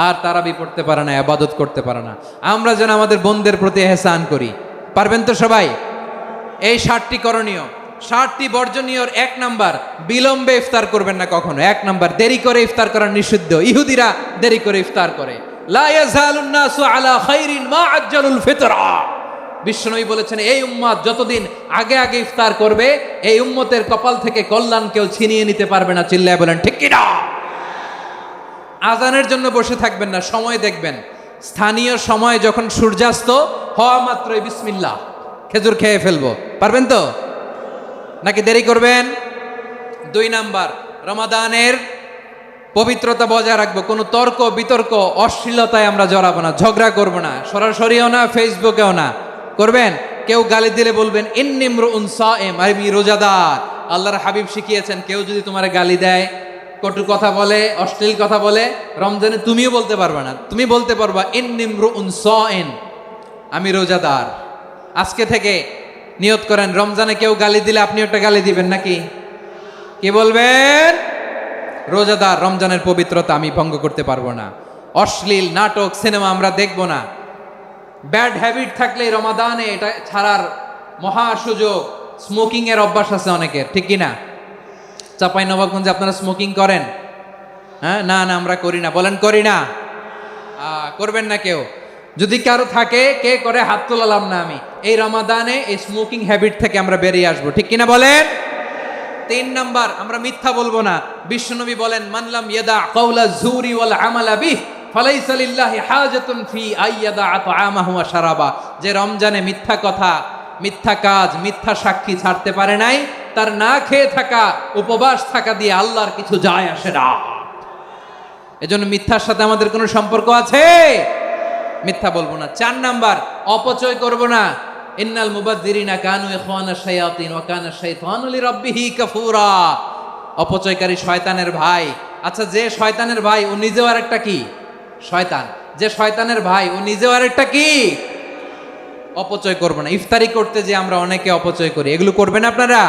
আর তারাবি পড়তে পারে না, ইবাদত করতে পারে না। আমরা যেন আমাদের বোনদের প্রতি ইহসান করি, পারবেন তো সবাই? এই 7টি করণীয়, 7টি বর্জনীয়। 1 নাম্বার, বিলম্বে ইফতার করবেন না কখনো। 1 নাম্বার, দেরি করে ইফতার করা নিষিদ্ধ। ইহুদিরা দেরি করে ইফতার করে। লা ইয়াজালুন নাসু আলা খাইরিন মা আজ্জালুল ফিতরা। বিশ্বনবী বলেছেন এই উম্মত যতদিন আগে আগে ইফতার করবে, এই উম্মতের কপাল থেকে কল্যাণ কেউ ছিনিয়ে নিতে পারবে না। চিল্লায় বলেন ঠিক কি না? আজানের জন্য বসে থাকবেন না, সময় দেখবেন। স্থানীয় সময় যখন সূর্যাস্ত হওয়া মাত্রই বিসমিল্লাহ, খেজুর খেয়ে ফেলবো, পারবেন তো? নাকি দেরি করবেন? 2 নাম্বার, রমাদানের পবিত্রতা বজায় রাখবো। কোনো তর্ক বিতর্ক অশ্লীলতায় আমরা জড়াবো না, ঝগড়া করবো না, সরাসরিও না, ফেসবুকেও না। করবেন কেউ গালি দিলে বলবেন ইন্নিমরুউন সায়েম, আমি রোজাদার। আল্লাহর হাবিব শিখিয়েছেন কেউ যদি তোমার গালি দেয়, কটু কথা বলে, অশ্লীল কথা বলে, রমজানে তুমিও বলতে পারবে না। তুমি বলতে পারবা ইন্নিমরুউন সায়েম, আমি রোজাদার। আজকে থেকে নিয়ত করেন, রমজানে কেউ গালি দিলে আপনি একটা গালি দিবেন নাকি? কি বলবেন? রোজাদার, রমজানের পবিত্রতা আমি ভঙ্গ করতে পারবো না। অশ্লীল নাটক, সিনেমা আমরা দেখবো না। ব্যাড হ্যাবিট থাকলে রমাদানে এটা ছাড়ার মহা সুযোগ। স্মোকিং এর অভ্যাস আছে অনেকের, ঠিক কিনা? চাপাই নবাবগঞ্জে আপনারা স্মোকিং করেন? হ্যাঁ, না না আমরা করি না। বলেন করি না? করবেন না কেউ? যদি কারো থাকে, কে করে হাত তোলালাম না আমি। এই রমাদানে এই স্মোকিং হ্যাবিট থেকে আমরা বেরিয়ে আসবো, ঠিক কিনা বলেন? 3 নাম্বার, আমরা মিথ্যা বলবো না। বিশ্বনবী বলেন মানলাম ইয়াদা কাওলা যুরি ওয়াল আমালা বিহ ফালাইসা লিল্লাহি হাজাতুন ফি আইয়াদা আতআমাহু ওয়া শারাবা। যে রমজানে মিথ্যা কথা, মিথ্যা কাজ, মিথ্যা সাক্ষী ছাড়তে পারে নাই, তার না খেয়ে থাকা, উপবাস থাকা দিয়ে আল্লাহর কিছু যায় আসে না। এজন্য মিথ্যার সাথে আমাদের কোনো সম্পর্ক আছে? মিথ্যা বলবো না। 4 নাম্বার, অপচয় করব না। ইন্নাল মুবাযযিরিনা কানু ইখওয়ানাশ শায়াতিন ওয়া কানা শাইতানু লিরাব্বিহি কাফুরা। অপচয়কারী শয়তানের ভাই। আচ্ছা, যে শয়তানের ভাই ও নিজেও আরেকটা কি? শয়তান। যে শয়তানের ভাই ও নিজেও আরেকটা কি? অপচয় করব না। ইফতারি করতে যে আমরা অনেকে অপচয় করি, এগুলো করবেন আপনারা?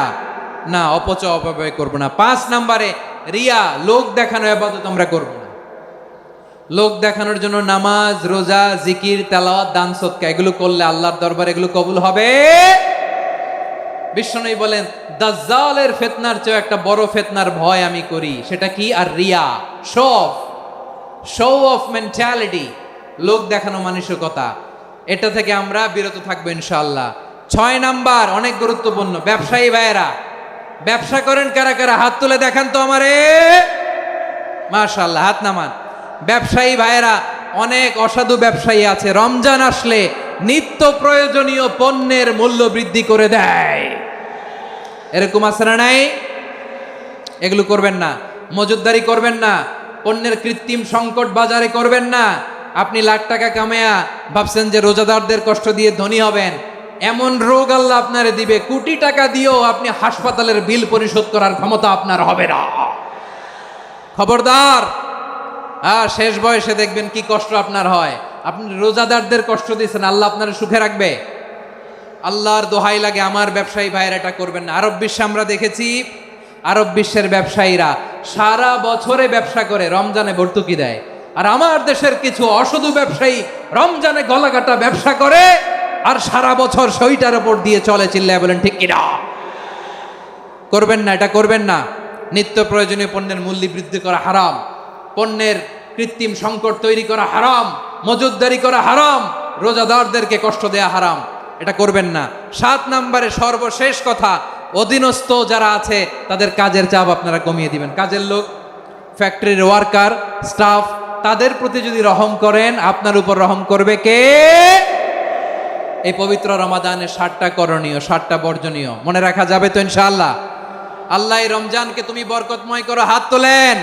না, অপচয় অপব্যয় করব না। 5 নাম্বারে, রিয়া, লোক দেখানো ইবাদত আমরা করব না। লোক দেখানোর জন্য নামাজ, রোজা, জিকির, তেলাওয়াত, দান, সদকা এগুলো করলে আল্লাহর দরবারে এগুলো কবুল হবে। বিশ্বনবী বলেন, দাজ্জালের ফিতনার চেয়ে একটা বড় ফিতনার ভয় আমি করি, সেটা কি? আর রিয়া, শো অফ মেন্টালিটি, লোক দেখানো মানসিকতা। এটা থেকে আমরা বিরত থাকবো ইনশাআল্লাহ। 6 নাম্বার অনেক গুরুত্বপূর্ণ, ব্যবসায়ী ভাইয়েরা, ব্যবসা করেন কারা কারা? হাত তুলে দেখান তো আমারে। মাশাআল্লাহ, হাত নামান। ব্যবসায়ী ভাইয়েরা, অনেক অসাধু ব্যবসায়ী আছে, রমজান আসলে নিত্য প্রয়োজনীয় পণ্যের মূল্য বৃদ্ধি করে দেয়। এরকম আছে না নাই? এগুলো করবেন না। মজুদদারি করবেন না। পণ্যের কৃত্রিম সংকট বাজারে করবেন না। আপনি লাখ টাকা কামায়া ভাবছেন যে রোজাদারদের কষ্ট দিয়ে ধনী হবেন, এমন রোগ আল্লাহ আপনারে দিবে, কোটি টাকা দিয়েও আপনি হাসপাতালের বিল পরিশোধ করার ক্ষমতা আপনার হবে না। খবরদার। শেষ বয়সে দেখবেন কি কষ্ট আপনার হয়। আপনি রোজাদারদের কষ্ট দিয়েছেন, আল্লাহ আপনার সুখে রাখবে? আল্লাহর দোহাই লাগে, আমার ব্যবসায়ী ভাইয়ের এটা করবেন না। আরব বিশ্বে আমরা দেখেছি, আরব বিশ্বের ব্যবসায়ীরা সারা বছরে ব্যবসা করে, রমজানে ভর্তুকি দেয়। আর আমার দেশের কিছু অসাধু ব্যবসায়ী রমজানে গলাকাটা ব্যবসা করে আর সারা বছর সইটার উপর দিয়ে চলে। চিল্লায় বলেন ঠিক কিনা? করবেন না, এটা করবেন না। নিত্য প্রয়োজনীয় পণ্যের মূল্য বৃদ্ধি করা হারাম, পণ্যের কৃত্রিম সংকট তৈরি করা হারাম, মজুদদারি করা হারাম, রোজাদারদেরকে কষ্ট দেয়া হারাম, এটা করবেন না। 7 নম্বরে সর্বশেষ কথা, অধীনস্থ যারা আছে তাদের কাজের চাপ আপনারা কমিয়ে দিবেন। কাজের লোক, ফ্যাক্টরির ওয়ার্কার, স্টাফ, তাদের প্রতি যদি রহম করেন, আপনার উপর রহম করবে কে? এই পবিত্র রমাদানের 7টা করণীয়, 7টা বর্জনীয় মনে রাখা যাবে তো ইনশাআল্লাহ? আল্লাহ এই রমজানকে তুমি বরকতময় করো, হাত তোলেন।